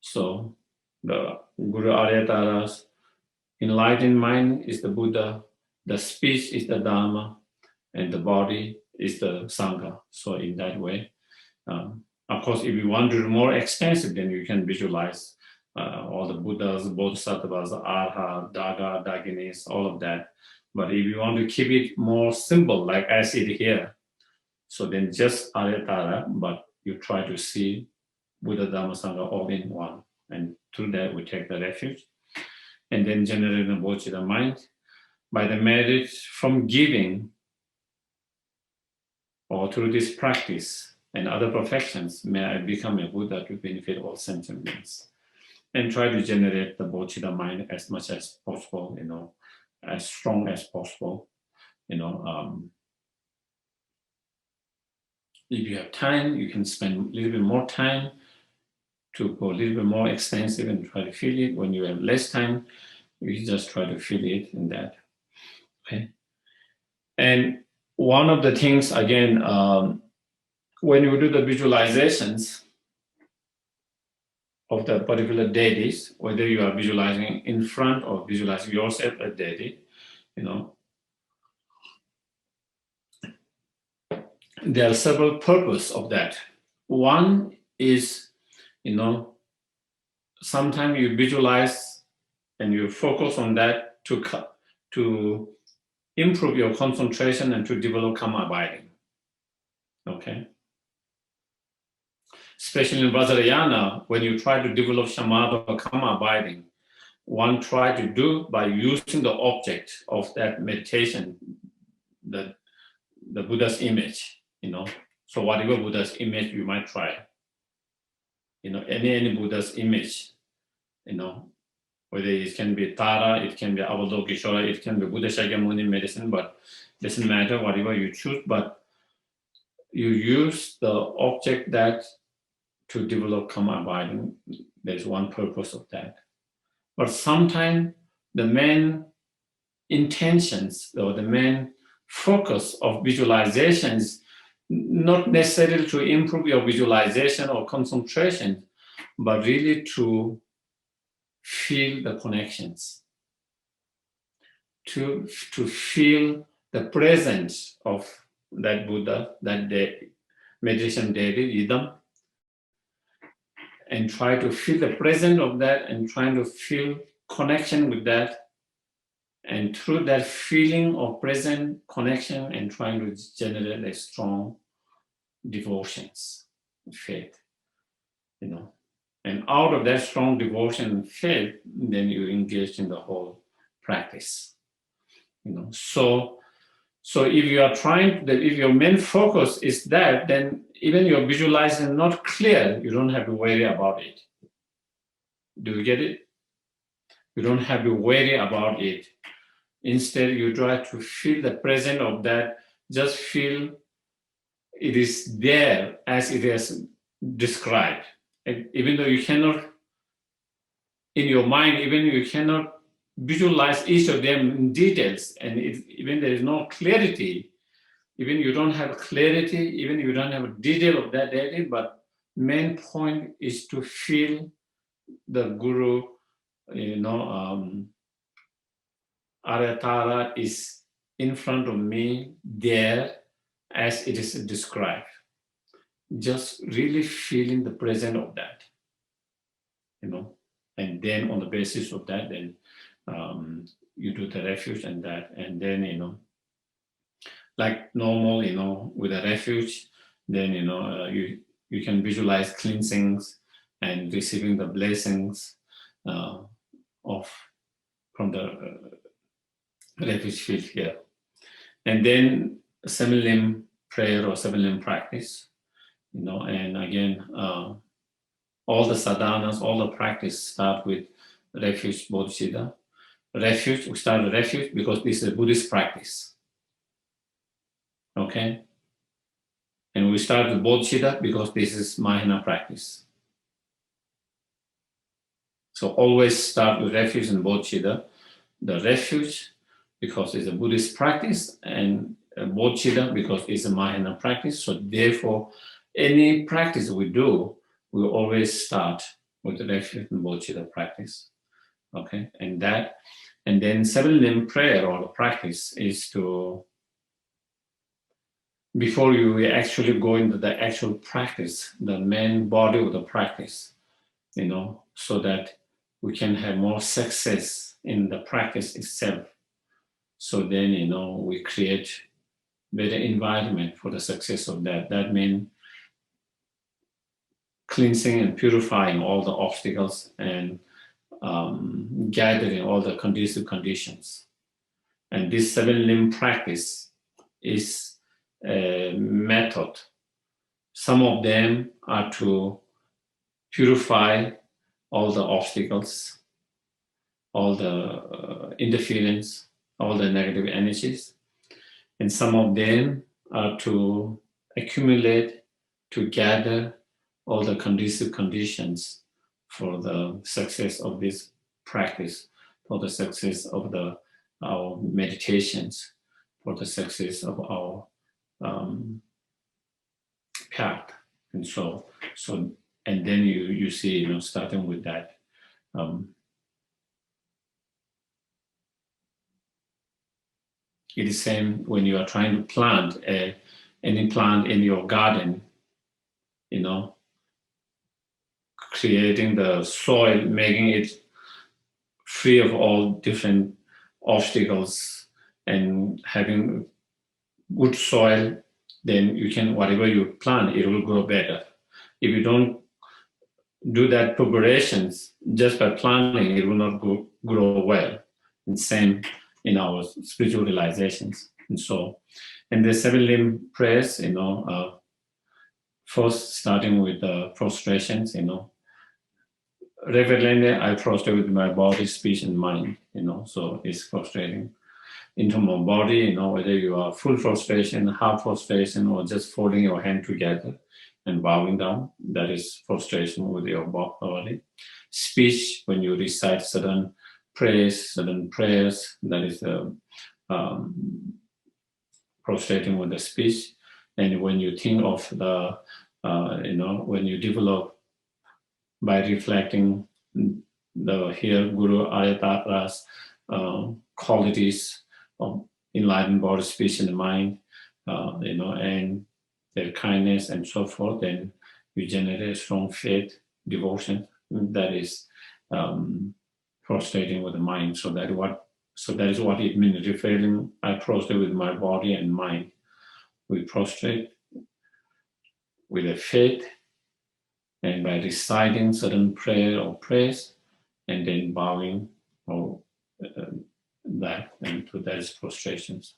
so the Guru Aryatara's enlightened mind is the Buddha, the speech is the Dharma, and the body is the Sangha. So in that way, of course, if you want to do more extensive, then you can visualize all the Buddhas, Bodhisattvas, Arha, Daga, Daginis, all of that. But if you want to keep it more simple, like I see it here, so then just Aryatara, but you try to see Buddha, Dharma, Sangha all in one. And through that, we take the refuge. And then generate the bodhisattva mind by the merit from giving or through this practice and other perfections, may I become a Buddha to benefit all sentient beings. And try to generate the bodhisattva mind as much as possible, as strong as possible. If you have time, you can spend a little bit more time to go a little bit more extensive and try to feel it. When you have less time, you just try to feel it in that. Okay. And one of the things, again, when you do the visualizations of the particular deities, whether you are visualizing in front or visualizing yourself a deity, there are several purposes of that. One is, sometimes you visualize and you focus on that to improve your concentration and to develop karma abiding. Okay? Especially in Vajrayana, when you try to develop samadhi or karma abiding, one try to do by using the object of that meditation, the Buddha's image, So whatever Buddha's image you might try, any Buddha's image, whether it can be Tara, it can be Avalokiteshvara, it can be Buddha Shakyamuni medicine, but it doesn't matter, whatever you choose, but you use the object that to develop karma abiding. There's one purpose of that. But sometimes the main intentions or the main focus of visualizations, not necessarily to improve your visualization or concentration, but really to feel the connections, to feel the presence of that Buddha, that meditation deity, Idam, and try to feel the presence of that and trying to feel connection with that. And through that feeling of present connection and trying to generate a strong devotions, faith, And out of that strong devotion and faith, then you engage in the whole practice, So if you are if your main focus is that, then even your visualizing not clear, you don't have to worry about it. Do you get it? You don't have to worry about it. Instead, you try to feel the presence of that, just feel it is there as it is described. And even though you cannot, in your mind, even you cannot visualize each of them in details, and even there is no clarity, Even you don't have clarity, even you don't have a detail of that deity, but main point is to feel the Guru, Aryatara is in front of me there as it is described. Just really feeling the presence of that, and then on the basis of that, then you do the refuge and that, and then, like normal, with a refuge, then, you can visualize cleansings and receiving the blessings from the refuge field here. And then 7-limb prayer or 7-limb practice, and again, all the sadhanas, all the practice start with refuge bodhicitta. Refuge, we start with refuge because this is a Buddhist practice. Okay? And we start with bodhicitta because this is Mahayana practice. So always start with refuge and bodhicitta. The refuge because it's a Buddhist practice, and bodhicitta because it's a Mahayana practice. So therefore, any practice we do, we always start with the refuge and bodhicitta practice. Okay, and then 7-limb prayer or the practice is to, before you actually go into the actual practice, the main body of the practice, so that we can have more success in the practice itself. So then, we create better environment for the success of that. That means cleansing and purifying all the obstacles and gathering all the conducive conditions. And this 7-limb practice is a method. Some of them are to purify all the obstacles, all the interference, all the negative energies. And some of them are to accumulate, to gather all the conducive conditions for the success of this practice, for the success of our meditations, for the success of our path. And so, and then you see, starting with that. It is same when you are trying to plant any plant in your garden, creating the soil, making it free of all different obstacles and having good soil, then you can, whatever you plant, it will grow better. If you don't do that preparations just by planting, it will not grow well. And same in our spiritual realizations. And so, and the 7-limb prayers, first starting with the prostrations, regularly I prostrate with my body, speech, and mind, so it's prostrating into my body, whether you are full prostration, half prostration, or just folding your hand together and bowing down, that is prostration with your body. Speech, when you recite certain prayers, that is prostrating with the speech. And when you think of the, when you develop by reflecting the here Guru Aryatara's qualities of enlightened body, speech, and mind, and their kindness and so forth, then you generate strong faith, devotion. That is prostrating with the mind. So that is what it means. Referring, I prostrate with my body and mind. We prostrate with a faith, and by reciting certain prayer or prayers, and then bowing or that, and to those prostrations.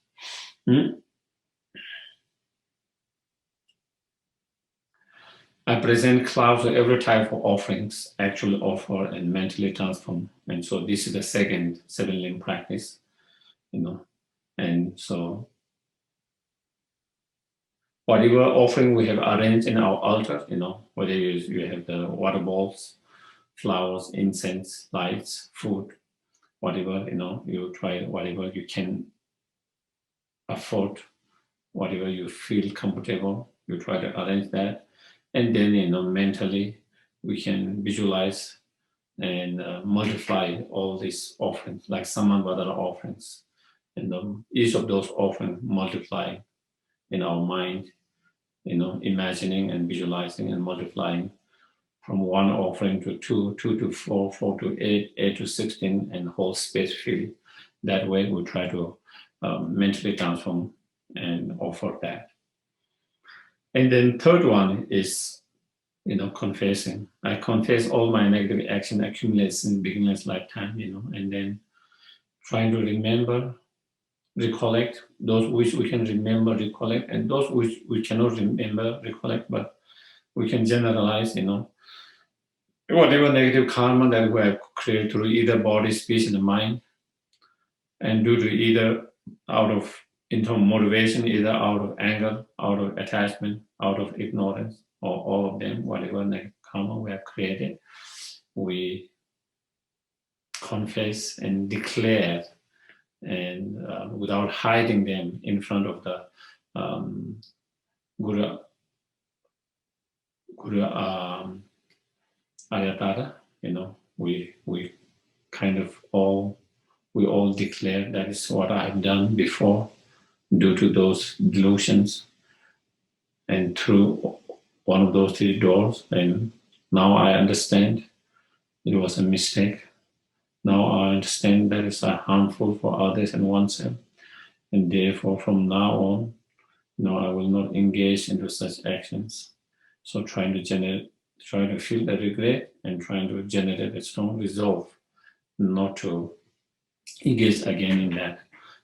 I present clouds of every type of offerings, actually offer and mentally transform. And so this is the second 7-limb practice, and so whatever offering we have arranged in our altar, whether you have the water balls, flowers, incense, lights, food, whatever, you try whatever you can afford whatever you feel comfortable, you try to arrange that. And then, mentally, we can visualize and multiply all these offerings, like Samavadana offerings. And each of those offerings multiply in our mind, imagining and visualizing and multiplying from 1 offering to 2, 2 to 4, 4 to 8, 8 to 16, and whole space field. That way we try to mentally transform and offer that. And then third one is, confessing. I confess all my negative action accumulates in beginner's lifetime, and then trying to remember, recollect those which we can remember, recollect, and those which we cannot remember, recollect, but we can generalize, whatever negative karma that we have created through either body, speech, and mind, and due to either out of internal motivation, either out of anger, out of attachment, out of ignorance, or all of them, whatever negative karma we have created, we confess and declare, and without hiding them in front of the Guru Ayatara, we kind of all declare that is what I have done before due to those delusions, and through one of those 3 doors, and now I understand it was a mistake. Now I understand that it's harmful for others and oneself, and therefore from now on, I will not engage into such actions. So trying to feel the regret and trying to generate a strong resolve not to engage again in that.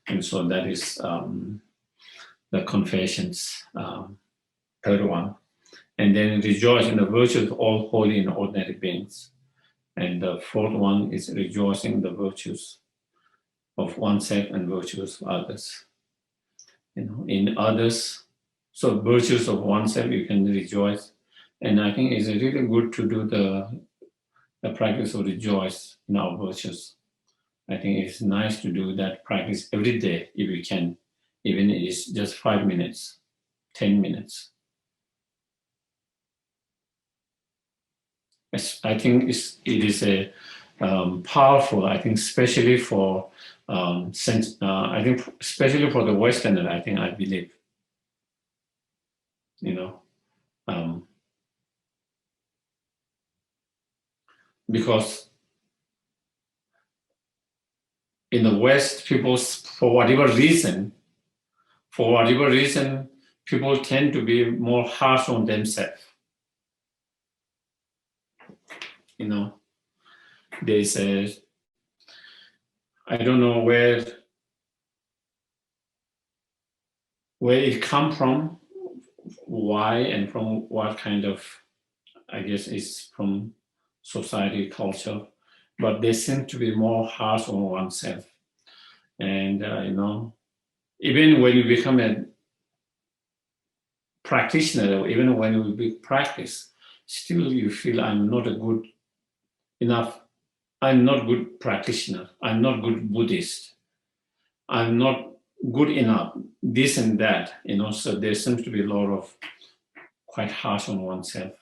And so that is the confessions, third one. And then rejoice in the virtues of all holy and ordinary beings. And the fourth one is rejoicing in the virtues of oneself and virtues of others. In others, so virtues of oneself, you can rejoice. And I think it's really good to do the practice of rejoice in our virtues. I think it's nice to do that practice every day if you can, even if it's just 5 minutes, 10 minutes. I think it is a powerful, I think, especially for especially for the Westerner, I believe, because in the West, people, for whatever reason, people tend to be more harsh on themselves. There's I don't know where it come from, why, and from what kind of, I guess it's from society, culture, but they seem to be more harsh on oneself. And, even when you become a practitioner, or even when you practice, still you feel I'm not a good enough, I'm not good practitioner, I'm not good Buddhist, I'm not good enough, this and that, so there seems to be a lot of quite harsh on oneself.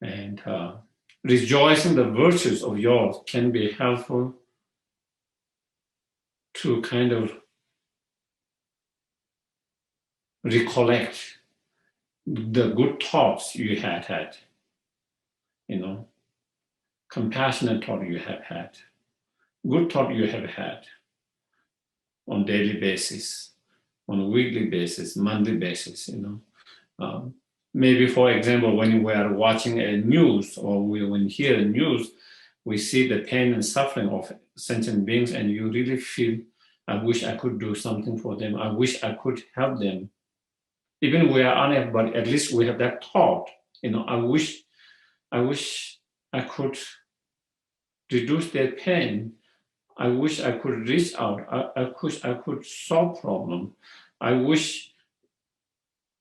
And rejoicing the virtues of yours can be helpful to kind of recollect the good thoughts you had, compassionate thought you have had, good thought you have had on daily basis, on a weekly basis, monthly basis, maybe, for example, when we are watching a news or when we hear a news, we see the pain and suffering of sentient beings, and you really feel, I wish I could do something for them. I wish I could help them. Even we are unable, but at least we have that thought, I wish I could reduce their pain. I wish I could reach out. I wish I could solve problem. I wish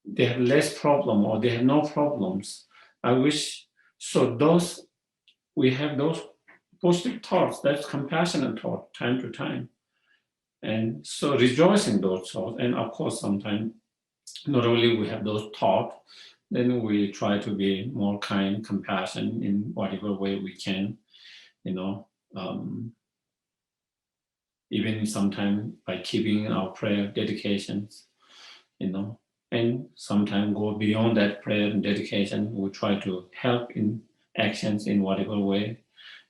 they have less problem or they have no problems. I wish, so we have those positive thoughts, that's compassionate thought time to time. And so rejoicing those thoughts. And of course, sometimes not only we have those thoughts, then we try to be more kind, compassion in whatever way we can, even sometimes by keeping our prayer dedications, and sometimes go beyond that prayer and dedication. We try to help in actions in whatever way,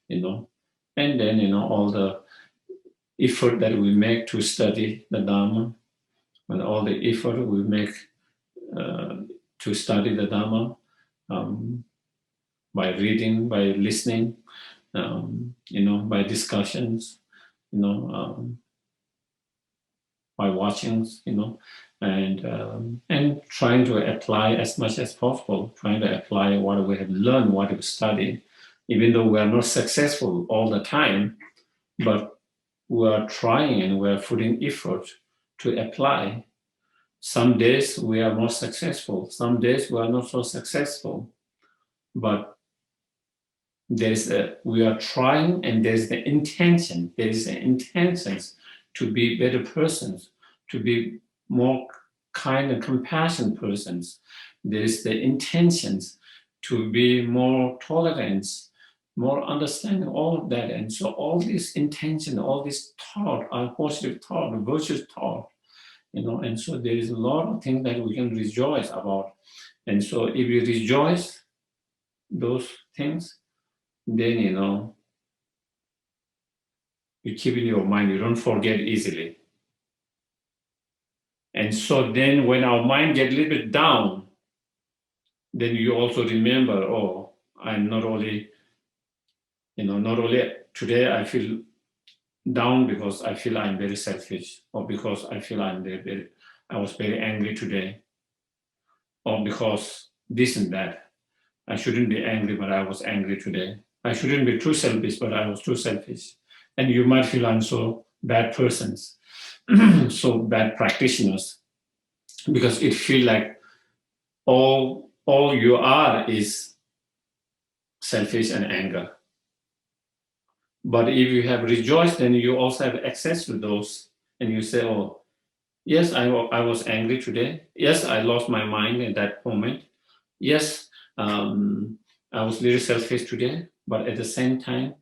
and then, all the effort that we make to study the Dharma, and all the effort we make to study the Dharma, by reading, by listening, by discussions, by watching, and trying to apply as much as possible, trying to apply what we have learned, what we've studied, even though we are not successful all the time, but we are trying and we are putting effort to apply. Some days we are more successful, some days we are not so successful, but we are trying, and there's the intention. There is the intentions to be better persons, to be more kind and compassionate persons. There is the intentions to be more tolerant, more understanding, all of that. And so all this intention, all this thought, are positive thought, virtuous thought, and so there is a lot of things that we can rejoice about. And so if you rejoice those things, then, you keep in your mind, you don't forget easily. And so then when our mind gets a little bit down, then you also remember, oh, I'm not only today I feel down because I feel I'm very selfish, or because I feel I was very angry today, or because this and that. I shouldn't be angry, but I was angry today. I shouldn't be too selfish, but I was too selfish. And you might feel I'm so bad persons, so bad practitioners, because it feels like all you are is selfish and anger. But if you have rejoiced, then you also have access to those, and you say, oh, yes, I was angry today. Yes, I lost my mind in that moment. Yes, I was very selfish today, but at the same time,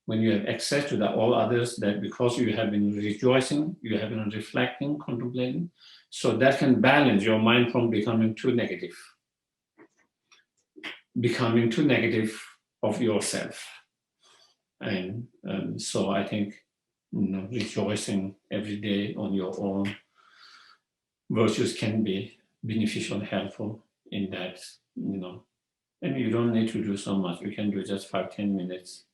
when you have access to all others, that because you have been rejoicing, you have been reflecting, contemplating, so that can balance your mind from becoming too negative of yourself. And so I think, rejoicing every day on your own virtues can be beneficial and helpful in that, and you don't need to do so much. You can do just 5-10 minutes,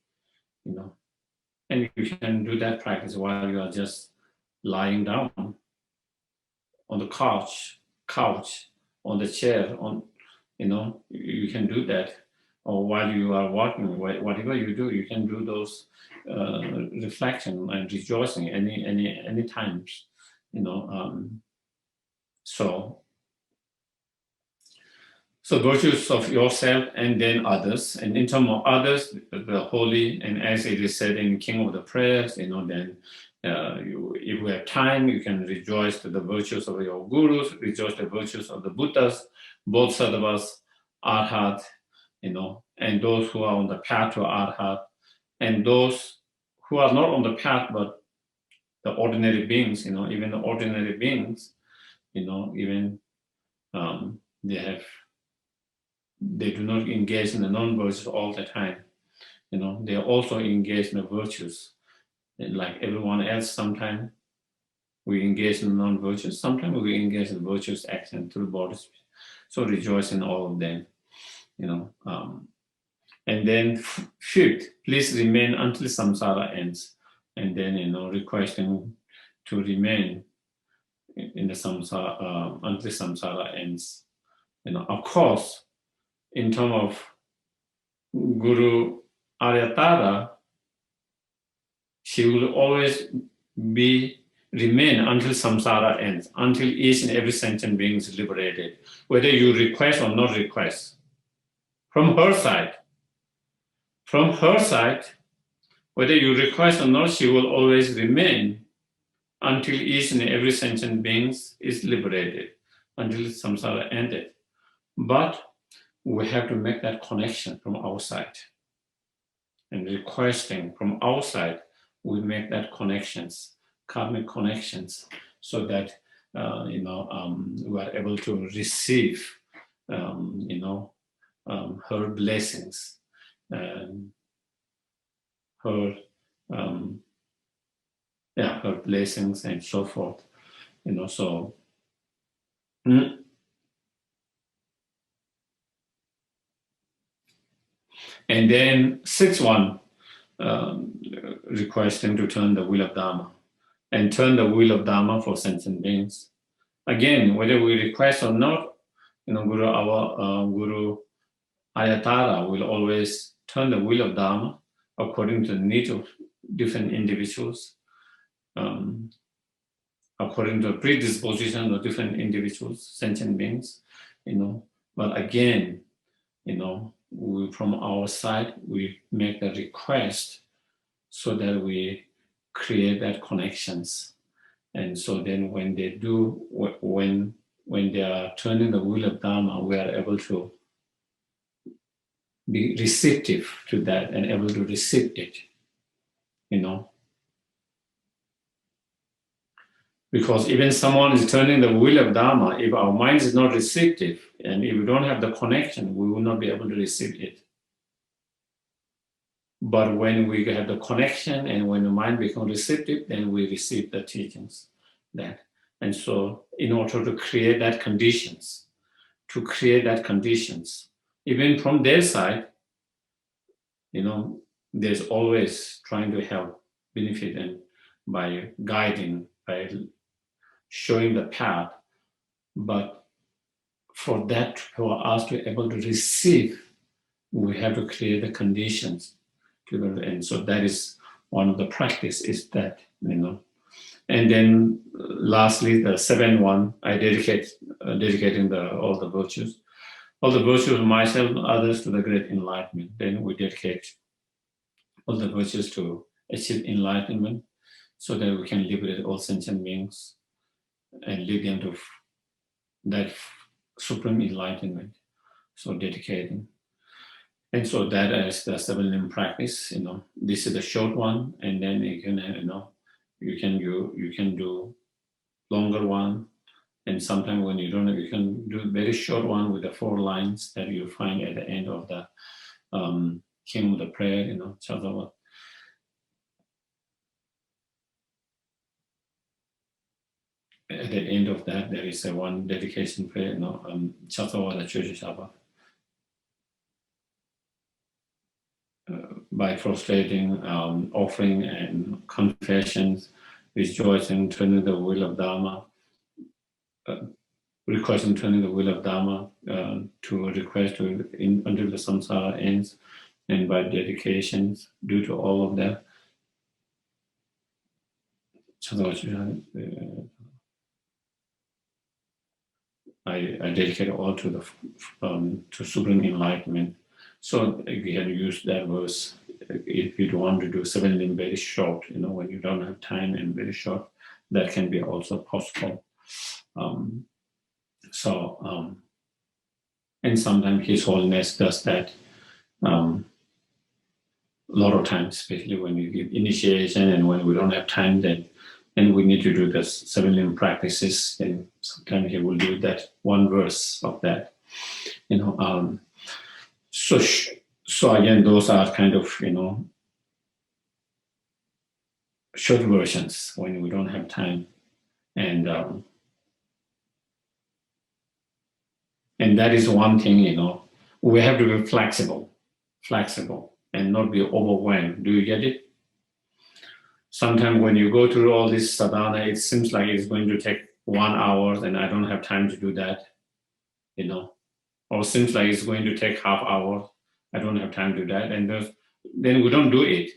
and you can do that practice while you are just lying down on the couch, on the chair, you can do that. Or while you are walking, whatever you do, you can do those reflection and rejoicing any times, So virtues of yourself and then others. And in terms of others, the holy, and as it is said in King of the Prayers, then if you have time, you can rejoice to the virtues of your gurus, rejoice the virtues of the Buddhas, bodhisattvas, arhat, and those who are on the path to arhat, and those who are not on the path, but the ordinary beings, even the ordinary beings, even they do not engage in the non-virtues all the time. They are also engaged in the virtues. And like everyone else, sometimes we engage in non-virtues, sometimes we engage in virtuous action through bodies. So rejoice in all of them, And then fifth, please remain until samsara ends. And then, requesting to remain in the samsara until samsara ends. Of course, in terms of Guru Aryatara, she will always remain until samsara ends, until each and every sentient being is liberated, whether you request or not request. From her side, whether you request or not, she will always remain until each and every sentient being is liberated, until samsara ended. But we have to make that connection from outside. And requesting from outside, we make that connections, karmic connections, so that we are able to receive, her blessings, her blessings and so forth. So. And then 6.1, requesting to turn the wheel of Dharma, and turn the wheel of Dharma for sentient beings. Again, whether we request or not, Guru Ayatara will always turn the wheel of Dharma according to the needs of different individuals, according to the predisposition of different individuals, sentient beings, But again, from our side, we make the request so that we create that connections. And so then when they do, when they are turning the wheel of Dharma, we are able to be receptive to that and able to receive it, Because even someone is turning the wheel of Dharma, if our mind is not receptive and if we don't have the connection, we will not be able to receive it. But when we have the connection and when the mind becomes receptive, then we receive the teachings. And so in order to create that conditions, even from their side, there's always trying to help, benefit, and by guiding, by showing the path. But for us to be able to receive, we have to create the conditions. And so that is one of the practice is that, And then lastly, the 7.1, I dedicating all the virtues of myself and others to the great enlightenment. Then we dedicate all the virtues to achieve enlightenment so that we can liberate all sentient beings and lead them to that supreme enlightenment. So dedicating. And so that is the 7 practice. This is the short one, and then you can, you can do longer one, and sometimes when you don't know, you can do a very short one with the 4 lines that you find at the end of the hymn of the prayer. Chadava. At the end of that, there is a one dedication prayer. Chadava Church by prostrating, offering and confessions, rejoicing, turning the wheel of Dharma, requesting turning the wheel of Dharma to a request until the samsara ends, and by dedications, due to all of that. I dedicate all to the to supreme enlightenment. So we can use that verse if you don't want to do 7 limb very short, when you don't have time and very short, that can be also possible. And sometimes His Holiness does that a lot of times, especially when you give initiation and when we don't have time, then and we need to do the 7 limb practices, then sometimes He will do that one verse of that. So again, those are kind of, short versions when we don't have time. And that is one thing, we have to be flexible and not be overwhelmed. Do you get it? Sometimes when you go through all this sadhana, it seems like it's going to take 1 hour and I don't have time to do that, or seems like it's going to take half hour. I don't have time to do that. And then we don't do it.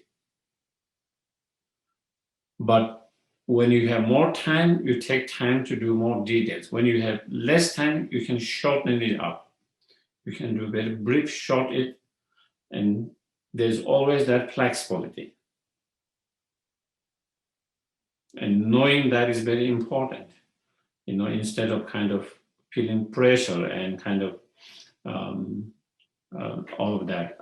But when you have more time, you take time to do more details. When you have less time, you can shorten it up. You can do very brief, short it, and there's always that flexibility. And knowing that is very important, instead of kind of feeling pressure and kind of all of that.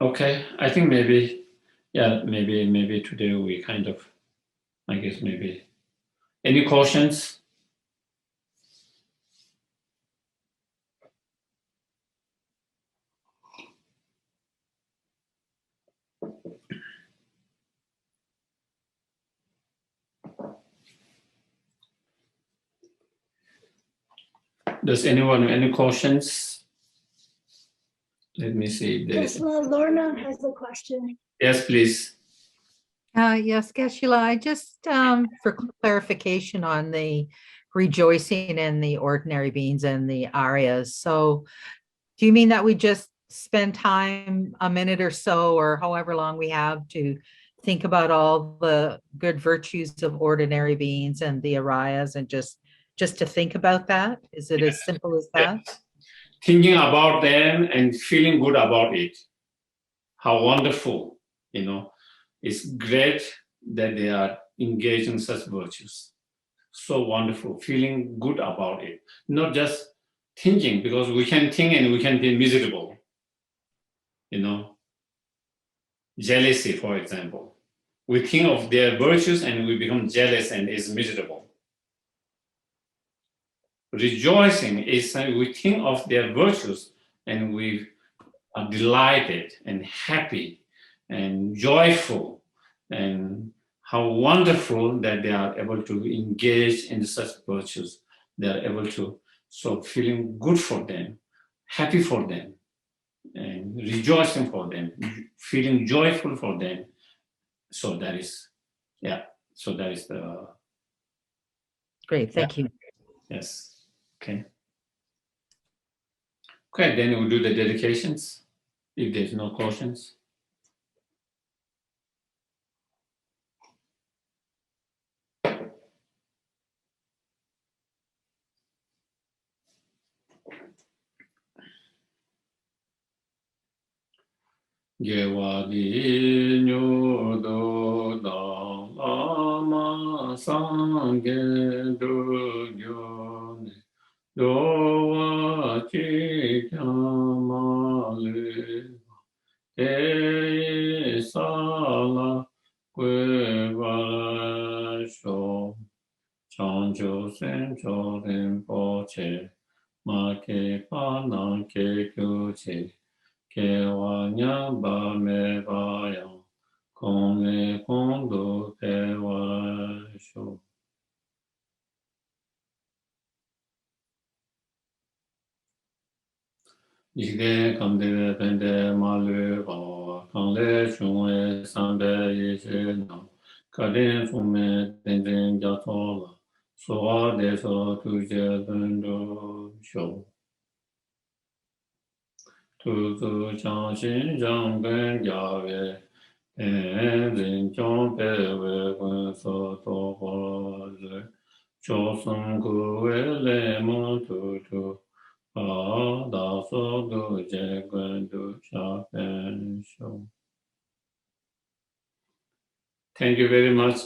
Okay, I think maybe today we kind of, I guess maybe, any questions? Does anyone have any questions? Let me see. Yes, Lorna has a question. Yes, please. Yes, Geshe-la, I just, for clarification on the rejoicing in the ordinary beings and the Aryas. So do you mean that we just spend time, a minute or so, or however long we have, to think about all the good virtues of ordinary beings and the Aryas, and just to think about that? Is it as simple as that? Yes. Thinking about them and feeling good about it. How wonderful, It's great that they are engaged in such virtues. So wonderful, feeling good about it. Not just thinking, because we can think and we can be miserable. Jealousy, for example. We think of their virtues and we become jealous and is miserable. Rejoicing is we think of their virtues and we are delighted and happy and joyful, and how wonderful that they are able to engage in such virtues. They are able to, so feeling good for them, happy for them, and rejoicing for them, feeling joyful for them. So that is, so that is the... Great, thank you. Yes, okay. Okay, then we'll do the dedications, if there's no questions. Gewadi nyodo da lama sangye do yone do chi kamale e sala kwe va sho chanjo sen cho rinpoche ma ke pa na ke kyu che Kewanya ba me ba yang, kong me kong do kewa sho. Jige kamde pende malu ba, kangle chungwe sanbe yeshe na, kaden sume tenzen jatola, soa deso tuje dundo sho. Tuzu changshin jangben gyave, Rin chong pe we gun so to ho ze, cho sung ku we le mo tu tu, pa da so du je guen du sha pen shou. Thank you very much.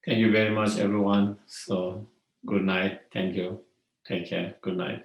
Thank you very much, everyone. So, good night. Thank you. Take care. Good night.